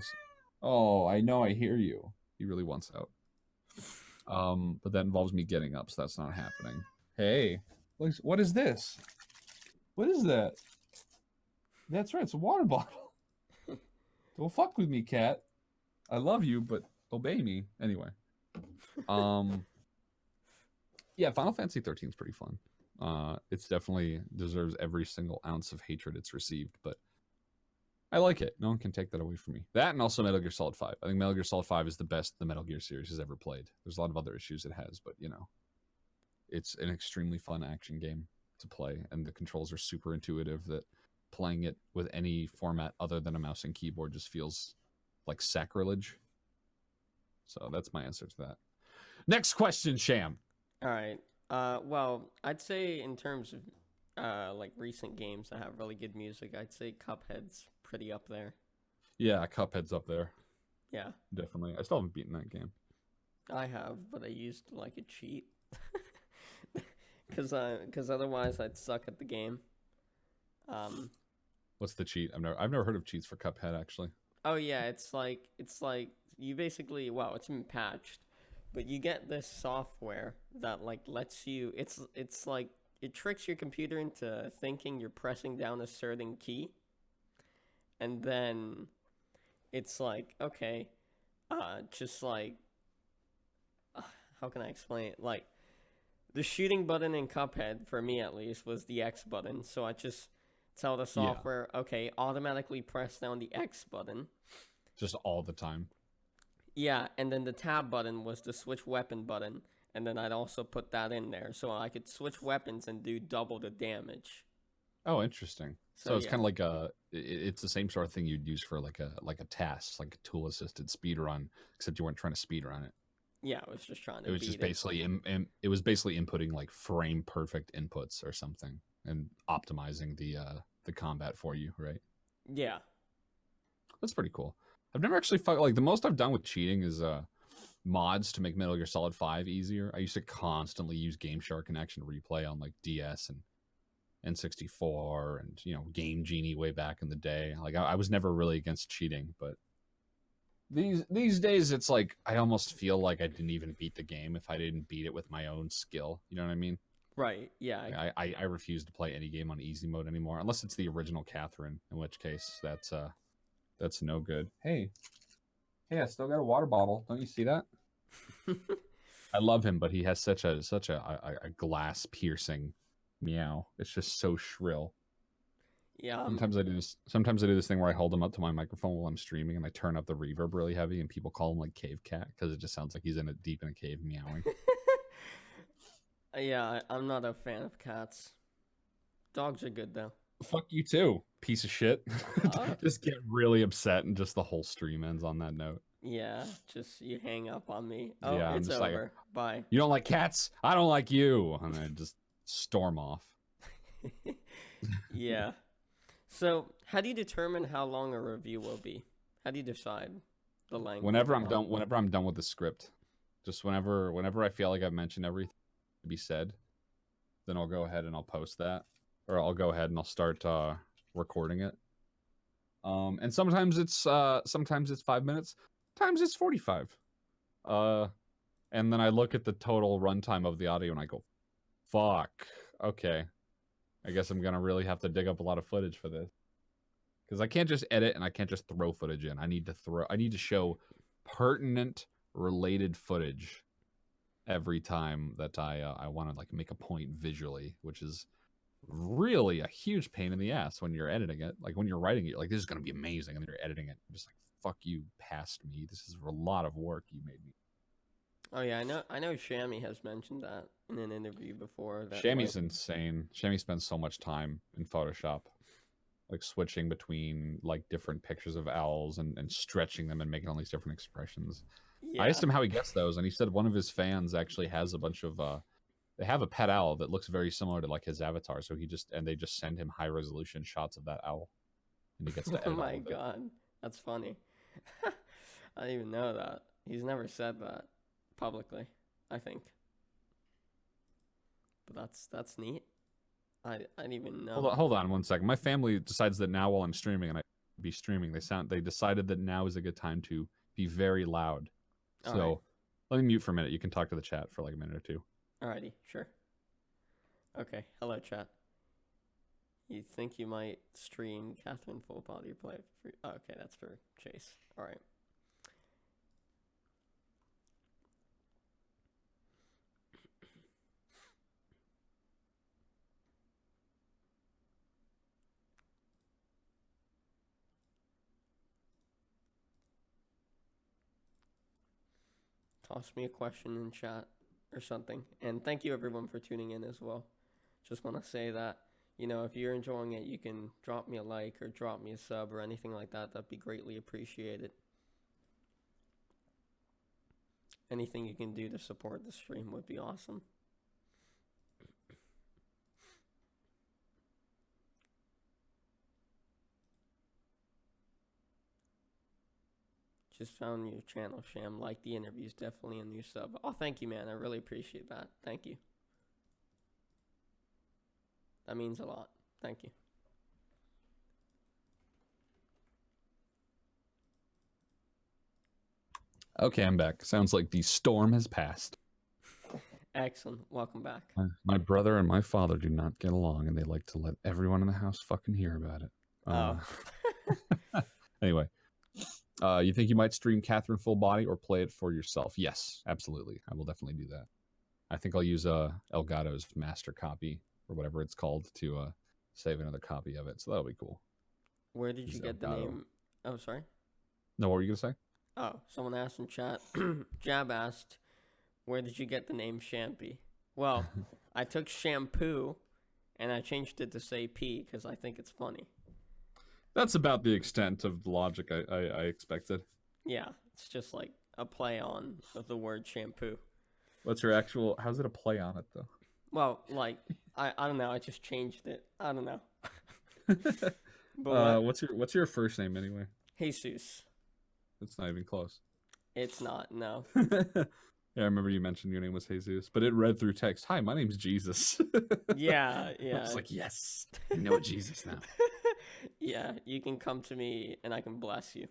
Oh, I know, I hear you. He really wants out. But that involves me getting up, so that's not happening. Hey, what is this? What is that? That's right, it's a water bottle. Don't fuck with me, cat. I love you, but obey me. Anyway. Yeah, Final Fantasy 13 is pretty fun. It's definitely deserves every single ounce of hatred it's received, but I like it. No one can take that away from me. That and also Metal Gear Solid 5. I think Metal Gear Solid 5 is the best the Metal Gear series has ever played. There's a lot of other issues it has, but it's an extremely fun action game to play, and the controls are super intuitive that playing it with any format other than a mouse and keyboard just feels like sacrilege. So that's my answer to that. Next question, Sham. All right. Well, I'd say in terms of like recent games that have really good music, I'd say Cuphead's pretty up there. Yeah, Cuphead's up there. Yeah. Definitely. I still haven't beaten that game. I have, but I used like a cheat. Cause otherwise I'd suck at the game. What's the cheat? I've never heard of cheats for Cuphead actually. Oh yeah, it's like you basically, well, it's been patched, but you get this software that like lets you, it's like it tricks your computer into thinking you're pressing down a certain key, and then it's like, okay, just like, how can I explain it? Like, the shooting button in Cuphead, for me at least, was the X button. So I just tell the Yeah. software, okay, automatically press down the X button. Just all the time. Yeah, and then the tab button was the switch weapon button. And then I'd also put that in there so I could switch weapons and do double the damage. Oh, interesting. So, So it's yeah. kind of like it's the same sort of thing you'd use for like a task, like a tool assisted speed run, except you weren't trying to speed run it. Yeah, I was just trying to It was beat just it. basically it was basically inputting like frame perfect inputs or something and optimizing the combat for you, right? Yeah. That's pretty cool. I've never actually like the most I've done with cheating is mods to make Metal Gear Solid 5 easier. I used to constantly use Game Shark and Action Replay on like DS and N64 and, you know, Game Genie way back in the day. Like I was never really against cheating, but these days it's like I almost feel like I didn't even beat the game if I didn't beat it with my own skill. You know what I mean? Right. Yeah. I refuse to play any game on easy mode anymore unless it's the original Catherine, in which case that's no good. Hey, I still got a water bottle. Don't you see that? I love him, but he has such a glass piercing meow. It's just so shrill. Yeah. Sometimes I do this thing where I hold him up to my microphone while I'm streaming, and I turn up the reverb really heavy, and people call him like Cave Cat because it just sounds like he's deep in a cave meowing. Yeah, I'm not a fan of cats. Dogs are good though. Fuck you too, piece of shit. Just get really upset, and just the whole stream ends on that note. Yeah, just you hang up on me. Oh, Yeah, it's over. Bye. You don't like cats? I don't like you. And I just storm off. Yeah. So, how do you determine how long a review will be? How do you decide the length? Whenever I'm done with the script, just whenever I feel like I've mentioned everything to be said, then I'll go ahead and I'll post that, or I'll go ahead and I'll start recording it. And sometimes it's 5 minutes, sometimes it's 45. And then I look at the total runtime of the audio and I go, fuck, okay. I guess I'm gonna really have to dig up a lot of footage for this. Because I can't just edit and I can't just throw footage in. I need to show pertinent related footage every time that I want to like make a point visually, which is really a huge pain in the ass when you're editing it. Like when you're writing it, like this is gonna be amazing, and then you're editing it, you're just like, fuck you past me. This is a lot of work you made me. Oh yeah, I know Shammy has mentioned that in an interview before. That Shammy's insane. Shammy spends so much time in Photoshop, like switching between like different pictures of owls and stretching them and making all these different expressions. Yeah. I asked him how he gets those, and he said one of his fans actually has a bunch of they have a pet owl that looks very similar to like his avatar, so they just send him high resolution shots of that owl, and he gets to edit Oh my all of it. god, that's funny. I didn't even know that. He's never said that publicly, I think. But that's neat. I didn't even know. Hold on 1 second. My family decides that now while I'm streaming and I be streaming, they decided that now is a good time to be very loud. So right. Let me mute for a minute. You can talk to the chat for like a minute or two. Alrighty, sure. Okay, hello chat. You think you might stream Catherine full body play for free? Oh, okay, that's for Chase. Alright. Toss me a question in chat or something. And thank you everyone for tuning in as well. Just want to say that, you know, if you're enjoying it, you can drop me a like or drop me a sub or anything like that. That'd be greatly appreciated. Anything you can do to support the stream would be awesome. Just found your channel, Sham. Like the interviews, definitely a new sub. Oh, thank you, man. I really appreciate that. Thank you. That means a lot. Thank you. Okay, I'm back. Sounds like the storm has passed. Excellent. Welcome back. My brother and my father do not get along, and they like to let everyone in the house fucking hear about it. Oh. Anyway, you think you might stream Catherine full body or play it for yourself? Yes, absolutely. I will definitely do that. I think I'll use Elgato's master copy or whatever it's called to save another copy of it. So that'll be cool. Where did you Use get the Elgato. name? Oh, sorry. No, what were you gonna say? Oh, someone asked in chat. Jab asked, where did you get the name Shampy? Well, I took shampoo and I changed it to say P because I think it's funny. That's about the extent of the logic I expected. Yeah, it's just like a play on of the word shampoo. What's your actual? How's it a play on it though? Well, like I don't know. I just changed it. I don't know. But what's your first name anyway? Jesus. It's not even close. It's not. No. Yeah, I remember you mentioned your name was Jesus, but it read through text. Hi, my name's Jesus. Yeah. I was like, yes, I know Jesus now. Yeah, you can come to me and I can bless you.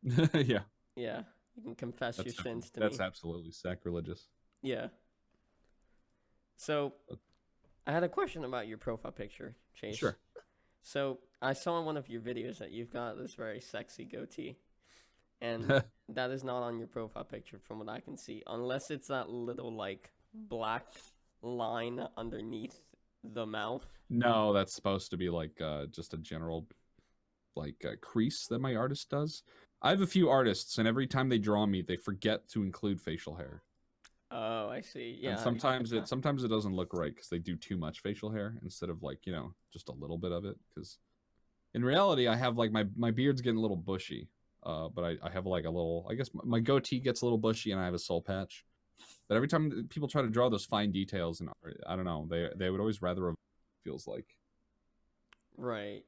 Yeah. Yeah, you can confess your sins to That's me. absolutely sacrilegious. Yeah. So, I had a question about your profile picture, Chase. Sure. So, I saw in one of your videos that you've got this very sexy goatee. And that is not on your profile picture from what I can see. Unless it's that little, like, black line underneath the mouth. No, that's supposed to be like just a general like crease that my artist does. I have a few artists, and every time they draw me, they forget to include facial hair. Oh, I see. Yeah. And sometimes it doesn't look right because they do too much facial hair instead of like, you know, just a little bit of it. Because in reality, I have like my beard's getting a little bushy. But I have like a little, I guess my goatee gets a little bushy and I have a soul patch. But every time people try to draw those fine details, and I don't know, they would always rather feels like. Right.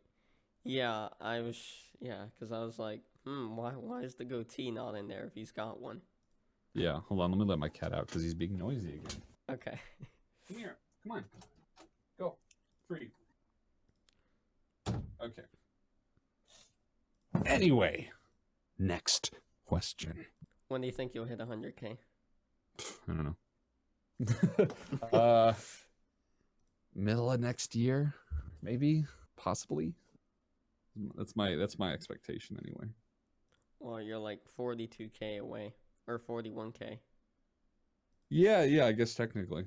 Yeah, because I was like, why is the goatee not in there if he's got one? Yeah, hold on, let me let my cat out because he's being noisy again. Okay. Come here, come on, go, free. Okay. Anyway, next question. When do you think you'll hit 100K? I don't know. Middle of next year, maybe, possibly. That's my expectation anyway. Well, you're like 42K away, or 41K. Yeah, I guess technically.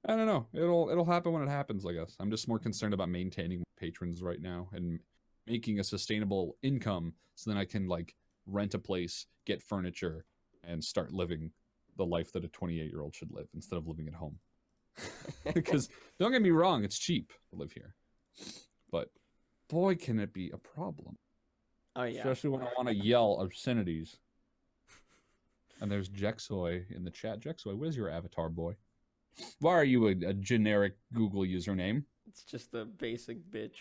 I don't know. It'll happen when it happens, I guess. I'm just more concerned about maintaining patrons right now and making a sustainable income so then I can like rent a place, get furniture, and start living the life that a 28-year-old should live instead of living at home. Because don't get me wrong, it's cheap to live here. But boy, can it be a problem. Oh, yeah. Especially when I want to yell obscenities. And there's Jexoy in the chat. Jexoy, what is your avatar, boy? Why are you a generic Google username? It's just a basic bitch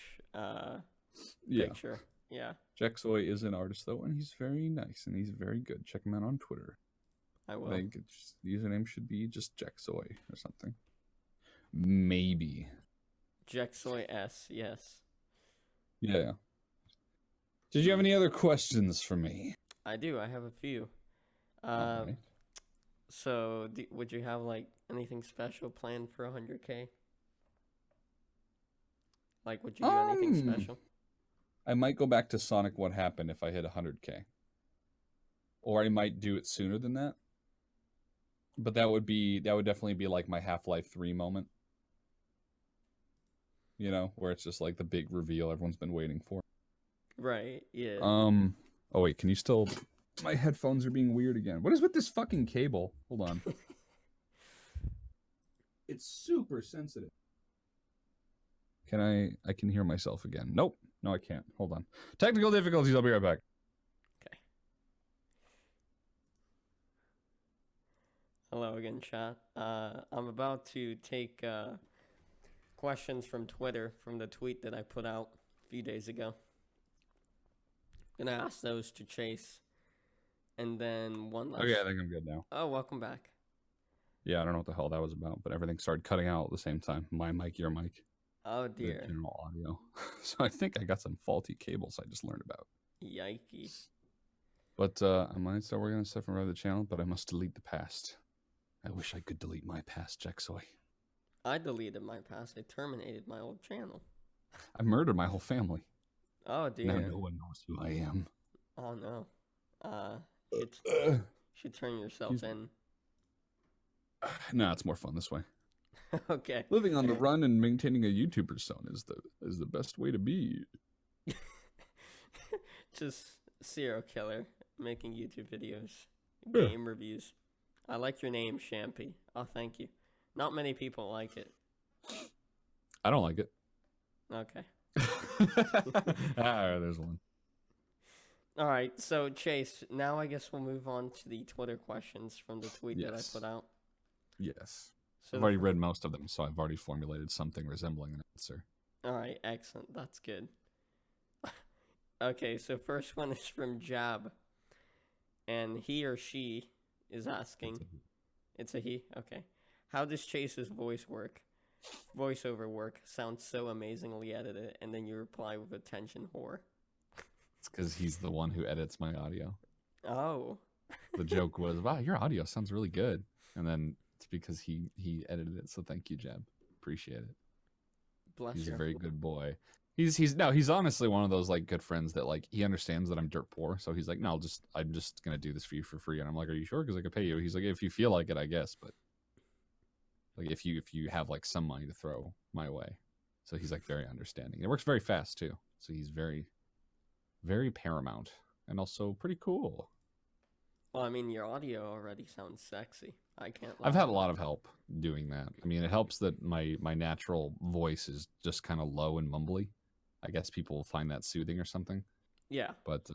Yeah. picture. Yeah. Jexoy is an artist, though, and he's very nice, and he's very good. Check him out on Twitter. I will. I think the username should be just Jexoy or something. Maybe. Jexoy S, yes. Yeah. Did you have any other questions for me? I do. I have a few. Right. So, would you have like anything special planned for 100K? Like, would you do anything special? I might go back to Sonic What Happened if I hit 100K. Or I might do it sooner than that. But that would definitely be like my Half-Life 3 moment. You know, where it's just like the big reveal everyone's been waiting for. Right, yeah. Oh wait, can you still... My headphones are being weird again. What is with this fucking cable? Hold on. It's super sensitive. Can I can hear myself again. Nope. No, I can't. Hold on. Technical difficulties. I'll be right back. Okay. Hello again, chat. I'm about to take questions from Twitter from the tweet that I put out a few days ago. I'm gonna ask those to Chase. And then one last... Okay, I think I'm good now. Oh, welcome back. Yeah, I don't know what the hell that was about, but everything started cutting out at the same time. My mic, your mic. Oh, dear. The general audio. So I think I got some faulty cables I just learned about. Yikey. But I might start working on stuff from the channel, but I must delete the past. I wish I could delete my past, Jexoy. I deleted my past. I terminated my old channel. I murdered my whole family. Oh Now dear. no one knows who I am. Oh no. Should should turn yourself Excuse me. in. No, it's more fun this way. Okay. Living on the run and maintaining a YouTube persona is the best way to be. Just serial killer making YouTube videos, Yeah. game reviews. I like your name, Shampy. Oh, thank you. Not many people like it. I don't like it. Okay. There's one. All right. So Chase, now I guess we'll move on to the Twitter questions from the tweet that I Yes. put out. Yes. So I've already read most of them, so I've already formulated something resembling an answer. All right. Excellent. That's good. Okay. So first one is from Jab, and he or she is asking. It's a he. Okay. How does Chase's voiceover work sounds so amazingly edited, and then you reply with attention whore. It's because he's the one who edits my audio. Oh. The joke was, wow, your audio sounds really good. And then it's because he edited it. So thank you, Jeb. Appreciate it. Bless He's you. a very good boy. He's honestly one of those like good friends that like he understands that I'm dirt poor. So he's like, no, I'm just gonna do this for you for free. And I'm like, are you sure? Because I could pay you. He's like, if you feel like it, I guess. But like if you have like some money to throw my way. So he's like very understanding. It works very fast too. So he's very, very paramount and also pretty cool. Well, I mean, your audio already sounds sexy. I can't lie. I've had a lot of help doing that. I mean, it helps that my natural voice is just kind of low and mumbly. I guess people will find that soothing or something. Yeah. But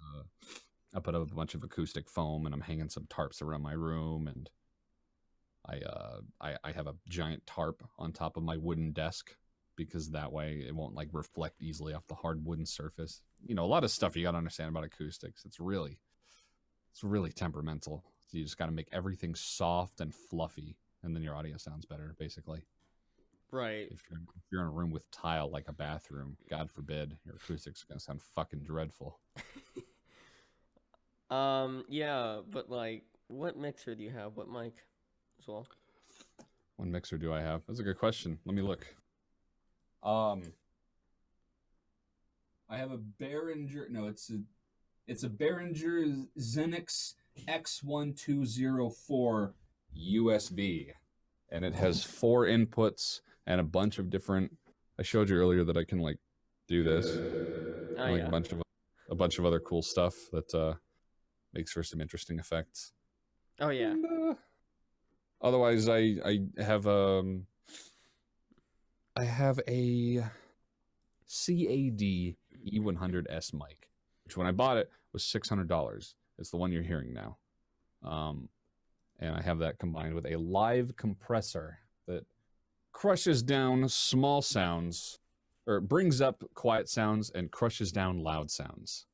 I put up a bunch of acoustic foam and I'm hanging some tarps around my room, and I have a giant tarp on top of my wooden desk because that way it won't like reflect easily off the hard wooden surface. You know, a lot of stuff you got to understand about acoustics. It's really temperamental. So you just got to make everything soft and fluffy, and then your audio sounds better, basically. Right. If you're in a room with tile like a bathroom, God forbid, your acoustics are gonna sound fucking dreadful. Yeah, but like, what mixer do you have? What mic as well? What mixer do I have? That's a good question. Let me look. I have a Behringer. No, it's a Behringer Xenix X1204 USB, and it has 4 inputs and a bunch of different. I showed you earlier that I can like do this, Oh, and like yeah. a bunch of other cool stuff that makes for some interesting effects. Oh, yeah. And, otherwise, I have a CAD E100S mic, which when I bought it was $600. It's the one you're hearing now. And I have that combined with a live compressor that crushes down small sounds, or brings up quiet sounds and crushes down loud sounds,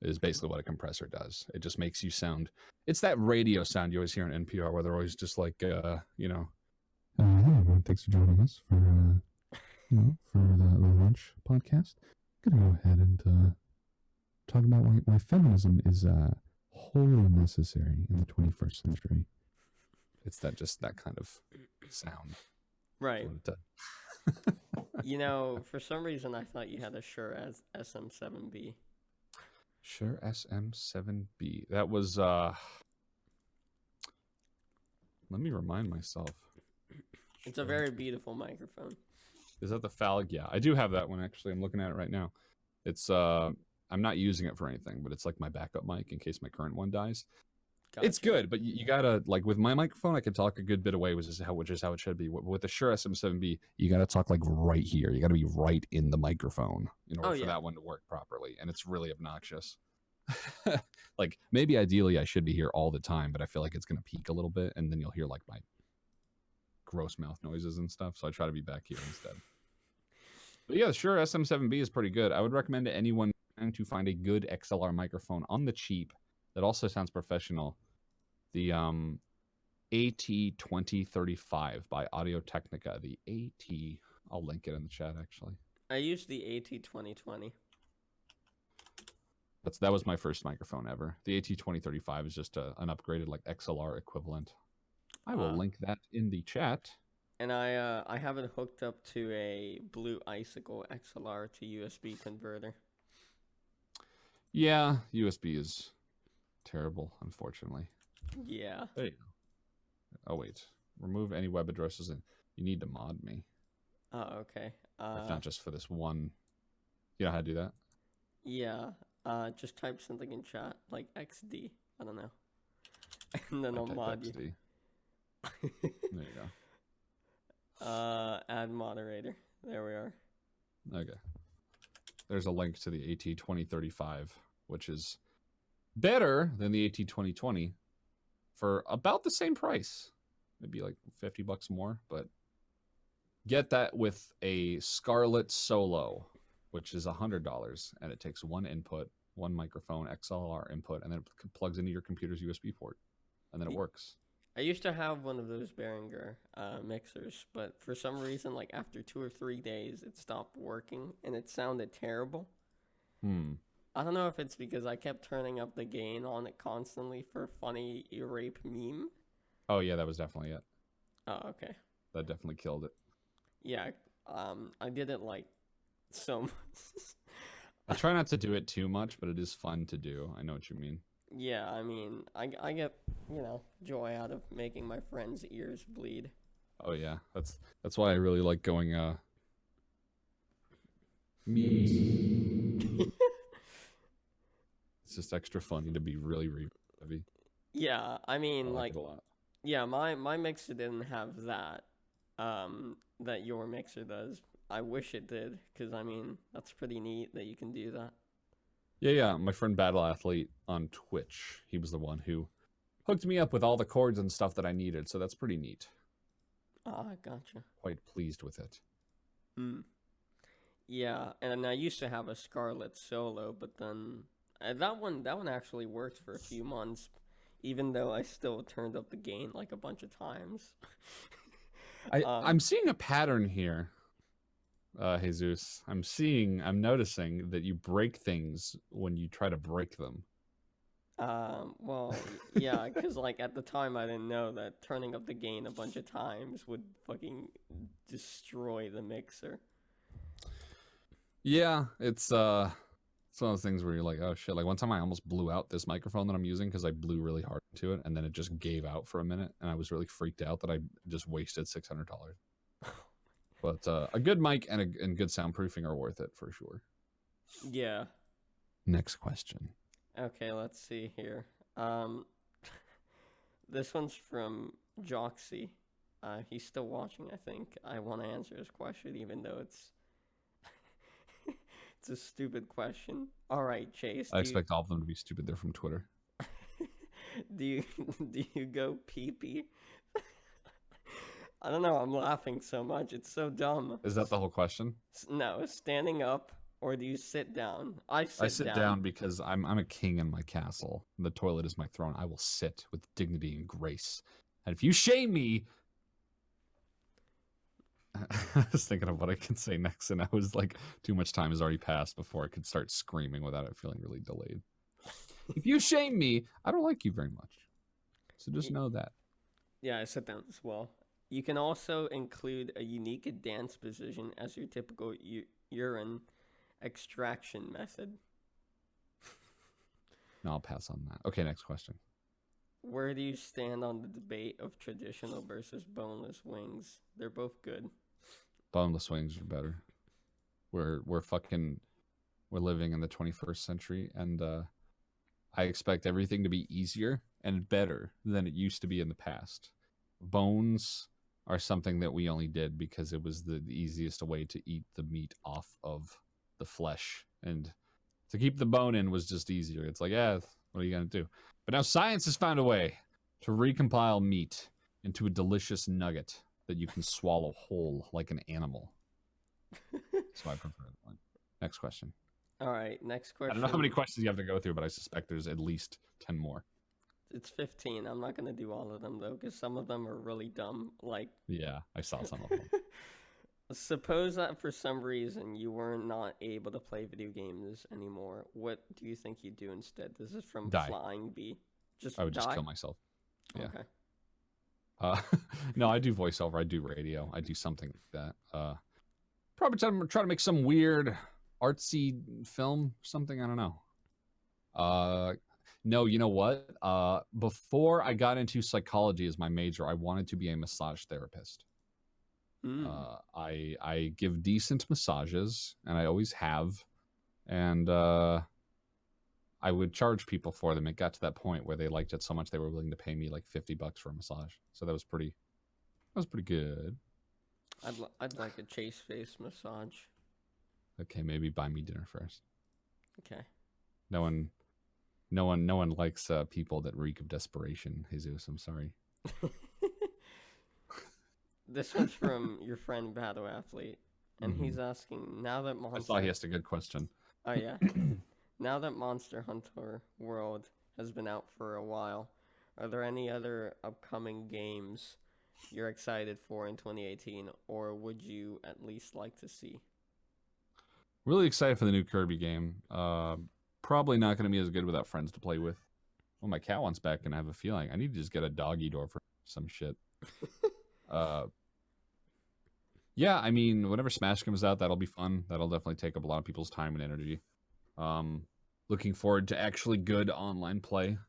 is basically what a compressor does. It just makes you sound, it's that radio sound you always hear on NPR where they're always just like, you know, hey everyone, thanks for joining us for, for the lunch podcast. I'm going to go ahead and talk about why feminism is wholly necessary in the 21st century. It's that kind of sound. Right. You know, for some reason, I thought you had a Shure SM7B. Shure SM7B. That was, let me remind myself. It's a very beautiful microphone. Is that the Phallic? Yeah, I do have that one, actually. I'm looking at it right now. It's, I'm not using it for anything, but it's like my backup mic in case my current one dies. Gotcha. It's good, but you gotta, like, with my microphone, I can talk a good bit away, which is how it should be. With the Shure SM7B, you gotta talk like right here. You gotta be right in the microphone in order for that one to work properly, and it's really obnoxious. Like, maybe ideally I should be here all the time, but I feel like it's gonna peak a little bit, and then you'll hear like my gross mouth noises and stuff. So I try to be back here instead. But yeah, Shure SM7B is pretty good. I would recommend to anyone trying to find a good XLR microphone on the cheap that also sounds professional. The AT2035 by Audio Technica. The AT, I'll link it in the chat actually. I used the AT2020. That was my first microphone ever. The AT2035 is just an upgraded like XLR equivalent. I will link that in the chat. And I have it hooked up to a Blue Icicle XLR to USB converter. Yeah, USB is terrible, unfortunately. Yeah. There you go. Oh wait, remove any web addresses, and you need to mod me. Oh, okay. If not just for this one. You know how to do that? Yeah. Just type something in chat, like XD. I don't know. And then I I'll type mod you. XD. There you go. Add moderator. There we are. Okay. There's a link to the AT2035, which is better than the AT2020 for about the same price. Maybe like $50 more, but get that with a Scarlett Solo, which is $100, and it takes one input, one microphone, XLR input, and then it plugs into your computer's USB port, and then it works. I used to have one of those Behringer mixers, but for some reason, like after 2 or 3 days, it stopped working and it sounded terrible. I don't know if it's because I kept turning up the gain on it constantly for funny rape meme. Oh yeah, that was definitely it. Oh, okay. That definitely killed it. Yeah, I did it like so. I try not to do it too much, but it is fun to do. I know what you mean. Yeah, I mean, I get, joy out of making my friends' ears bleed. Oh yeah, that's why I really like going memes. It's just extra funny to be really, really heavy. Yeah, I mean, I like like, it a lot. yeah, my mixer didn't have that, that your mixer does. I wish it did, because, I mean, that's pretty neat that you can do that. Yeah. My friend Battle Athlete on Twitch, he was the one who hooked me up with all the cords and stuff that I needed, so that's pretty neat. Ah, gotcha. Quite pleased with it. Yeah, and I used to have a Scarlett Solo, but then that one actually worked for a few months, even though I still turned up the gain like a bunch of times. I'm seeing a pattern here, Jesus. I'm noticing that you break things when you try to break them. Well, yeah, because like at the time I didn't know that turning up the gain a bunch of times would fucking destroy the mixer. Yeah, it's one of those things where you're like, oh shit. Like one time I almost blew out this microphone that I'm using because I blew really hard into it, and then it just gave out for a minute, and I was really freaked out that I just wasted $600. But a good mic and good soundproofing are worth it for sure. Yeah. Next question. Okay, let's see here. This one's from Joxy. He's still watching, I think. I want to answer his question, even though it's it's a stupid question. All right, Chase. I expect all of them to be stupid. They're from Twitter. Do you go pee pee? I don't know. I'm laughing so much. It's so dumb. Is that the whole question? No, standing up, or do you sit down? I sit down because I'm a king in my castle. The toilet is my throne. I will sit with dignity and grace. And if you shame me, I was thinking of what I can say next, and I was like, too much time has already passed before I could start screaming without it feeling really delayed. If you shame me, I don't like you very much. So just know that. Yeah, I sit down as well. You can also include a unique dance position as your typical urine extraction method. No, I'll pass on that. Okay, next question. Where do you stand on the debate of traditional versus boneless wings? They're both good. Boneless wings are better. We're living in the 21st century, and I expect everything to be easier and better than it used to be in the past. Bones are something that we only did because it was the easiest way to eat the meat off of the flesh, and to keep the bone in was just easier. It's like, yeah, what are you gonna do? But now science has found a way to recompile meat into a delicious nugget that you can swallow whole like an animal. So I prefer that one. Next question. All right, next question. I don't know how many questions you have to go through, but I suspect there's at least 10 more. It's 15. I'm not going to do all of them, though, because some of them are really dumb. Like, yeah, I saw some of them. Suppose that for some reason you were not able to play video games anymore. What do you think you'd do instead? This is from Flying Bee. I would just kill myself. Yeah. Okay. No, I do voiceover. I do radio. I do something like that. Probably try to make some weird artsy film, something. I don't know. No, you know what? Before I got into psychology as my major, I wanted to be a massage therapist. Hmm. I give decent massages, and I always have, and I would charge people for them. It got to that point where they liked it so much they were willing to pay me like $50 for a massage. So that was pretty good. I'd like a ChaseFace massage. Okay, maybe buy me dinner first. Okay. No one likes people that reek of desperation, Jesus. I'm sorry. This one's from your friend Battle Athlete, and Mhm. he's asking, now that I saw he Monster, asked a good question. oh yeah, now that Monster Hunter World has been out for a while, are there any other upcoming games you're excited for in 2018, or would you at least like to see? Really excited for the new Kirby game. Probably not going to be as good without friends to play with. Well, my cat wants back, and I have a feeling I need to just get a doggy door for some shit. Uh, yeah, I mean, whenever Smash comes out, that'll be fun. That'll definitely take up a lot of people's time and energy. Um, Looking forward to actually good online play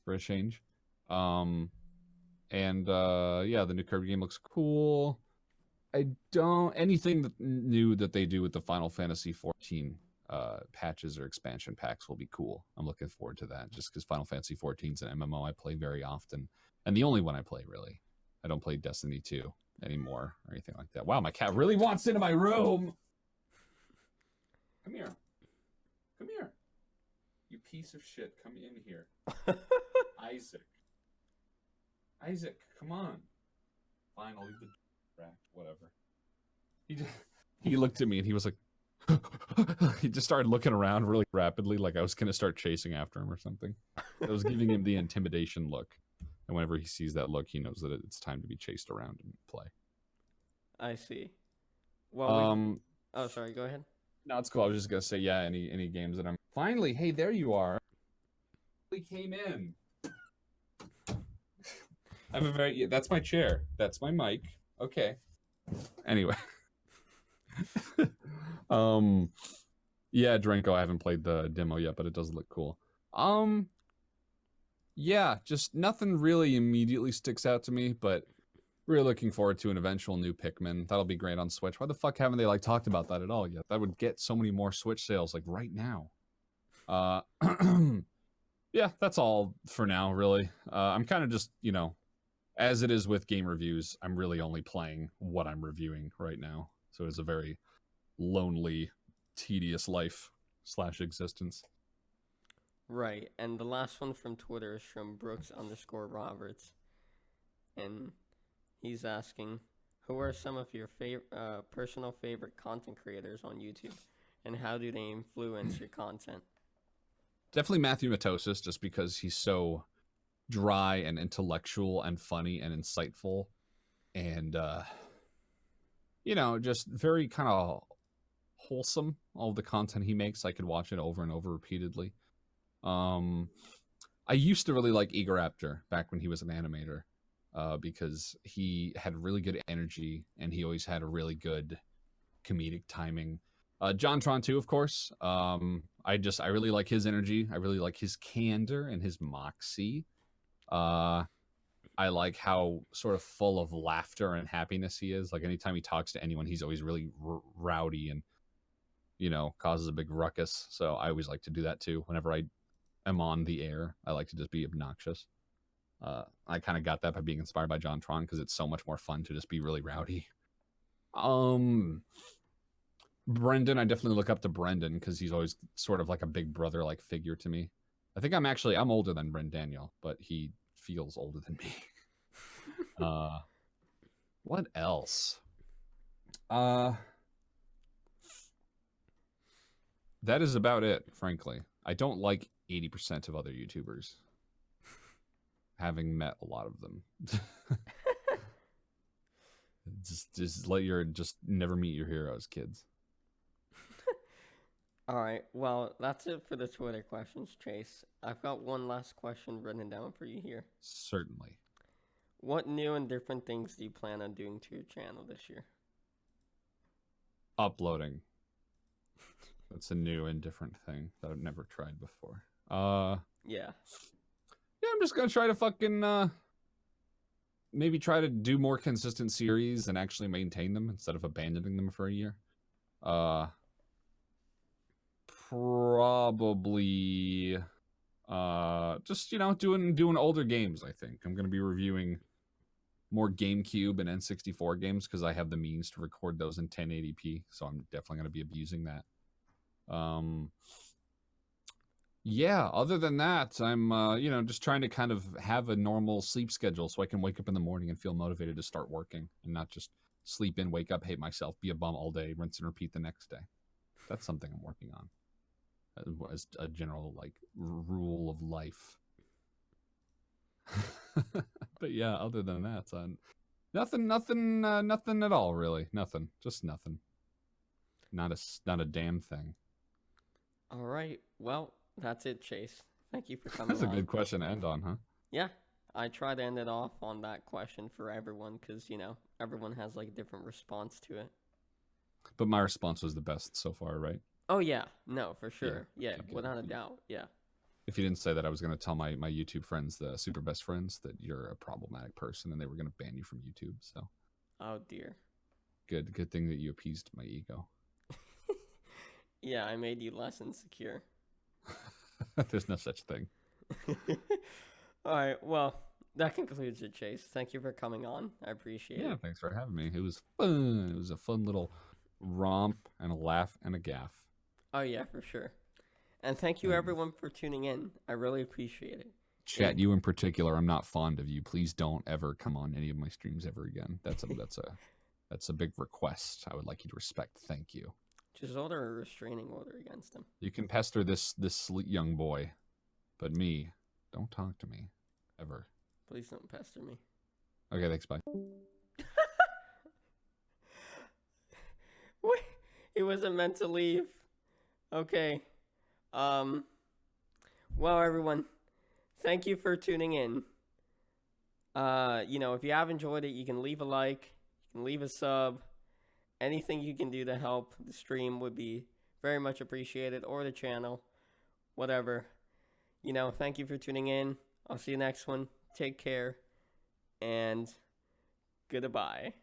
for a change. Um, and yeah, the new Kirby game looks cool. I don't anything new that they do with the Final Fantasy 14 patches or expansion packs will be cool. I'm looking forward to that just because Final Fantasy 14 is an MMO I play very often, and the only one I play really. I don't play Destiny 2 anymore or anything like that. Wow, my cat really wants into my room. Come here. Come here. You piece of shit. Come in here. Isaac. Isaac, come on. Fine, I'll leave the rack. Whatever. He looked at me and he was like, he just started looking around really rapidly, like I was gonna start chasing after him or something. I was giving him the intimidation look, and whenever he sees that look, he knows that it's time to be chased around and play. I see. Well, we've. Um, Oh, sorry. Go ahead. no, it's cool. I was just gonna say, yeah, any games that I'm finally. Hey, there you are. We came in. I have a very. Yeah, that's my chair. That's my mic. Okay. Anyway. um. Yeah, Dranko, I haven't played the demo yet, but it does look cool. Um, yeah, just nothing really immediately sticks out to me, but really looking forward to an eventual new Pikmin. That'll be great on Switch. Why the fuck haven't they like talked about that at all yet? That would get so many more Switch sales like right now. Uh yeah, that's all for now, really. I'm kind of just, as it is with game reviews, I'm really only playing what I'm reviewing right now. So it's a very lonely, tedious life / existence. Right, and the last one from Twitter is from Brooks_Roberts, and he's asking, who are some of your personal favorite content creators on YouTube, and how do they influence your content? Definitely Matthew Matosis, just because he's so dry and intellectual and funny and insightful, and just very kind of wholesome. All of the content he makes, I could watch it over and over repeatedly. I used to really like Eager Raptor back when he was an animator, because he had really good energy and he always had a really good comedic timing. JonTron too, of course. I really like his energy. I really like his candor and his moxie. I like how sort of full of laughter and happiness he is. Like anytime he talks to anyone, he's always really rowdy and causes a big ruckus. So I always like to do that too. Whenever I am on the air, I like to just be obnoxious. I kind of got that by being inspired by JonTron because it's so much more fun to just be really rowdy. Brendan, I definitely look up to Brendan because he's always sort of like a big brother like figure to me. I think I'm older than Brendan Daniel, but he feels older than me. What else? That is about it, frankly. I don't like 80% of other YouTubers, having met a lot of them. just never meet your heroes, kids. All right, well, that's it for the Twitter questions, Chase. I've got one last question written down for you here. Certainly. What new and different things do you plan on doing to your channel this year? Uploading. That's a new and different thing that I've never tried before. Yeah. Yeah, I'm just gonna try to fucking maybe try to do more consistent series and actually maintain them instead of abandoning them for a year. Probably just doing older games. I think I'm gonna be reviewing more GameCube and N64 games because I have the means to record those in 1080p, so I'm definitely gonna be abusing that. Yeah, other than that, I'm just trying to kind of have a normal sleep schedule so I can wake up in the morning and feel motivated to start working and not just sleep in, wake up, hate myself, be a bum all day, rinse and repeat the next day. That's something I'm working on as a general like rule of life. But yeah, other than that, nothing at all really. Nothing, just nothing. Not a damn thing. All right. Well, that's it, Chase. Thank you for coming That's a on. good question to end on, huh? Yeah. I try to end it off on that question for everyone because, everyone has like a different response to it. But my response was the best so far, right? Oh, yeah. No, for Yeah. sure. Yeah, Okay, good. without a doubt. Yeah. If you didn't say that, I was going to tell my YouTube friends, the super best friends, that you're a problematic person and they were going to ban you from YouTube. So Oh, dear. good thing that you appeased my ego. Yeah, I made you less insecure. There's no such thing. All right. Well, that concludes it, Chase. Thank you for coming on. I appreciate Yeah, it. thanks for having me. It was fun. It was a fun little romp and a laugh and a gaff. Oh, yeah, for sure. And thank you, everyone, for tuning in. I really appreciate it. Chat, you in particular, I'm not fond of you. Please don't ever come on any of my streams ever again. That's a big request. I would like you to respect. Thank you. Just order a restraining order against him. You can pester this young boy, but me, don't talk to me ever. Please don't pester me. Okay, thanks. Bye. Wait, he wasn't meant to leave. Okay. Well, everyone, thank you for tuning in. If you have enjoyed it, you can leave a like, you can leave a sub. Anything you can do to help the stream would be very much appreciated, or the channel, whatever. Thank you for tuning in. I'll see you next one. Take care, and goodbye.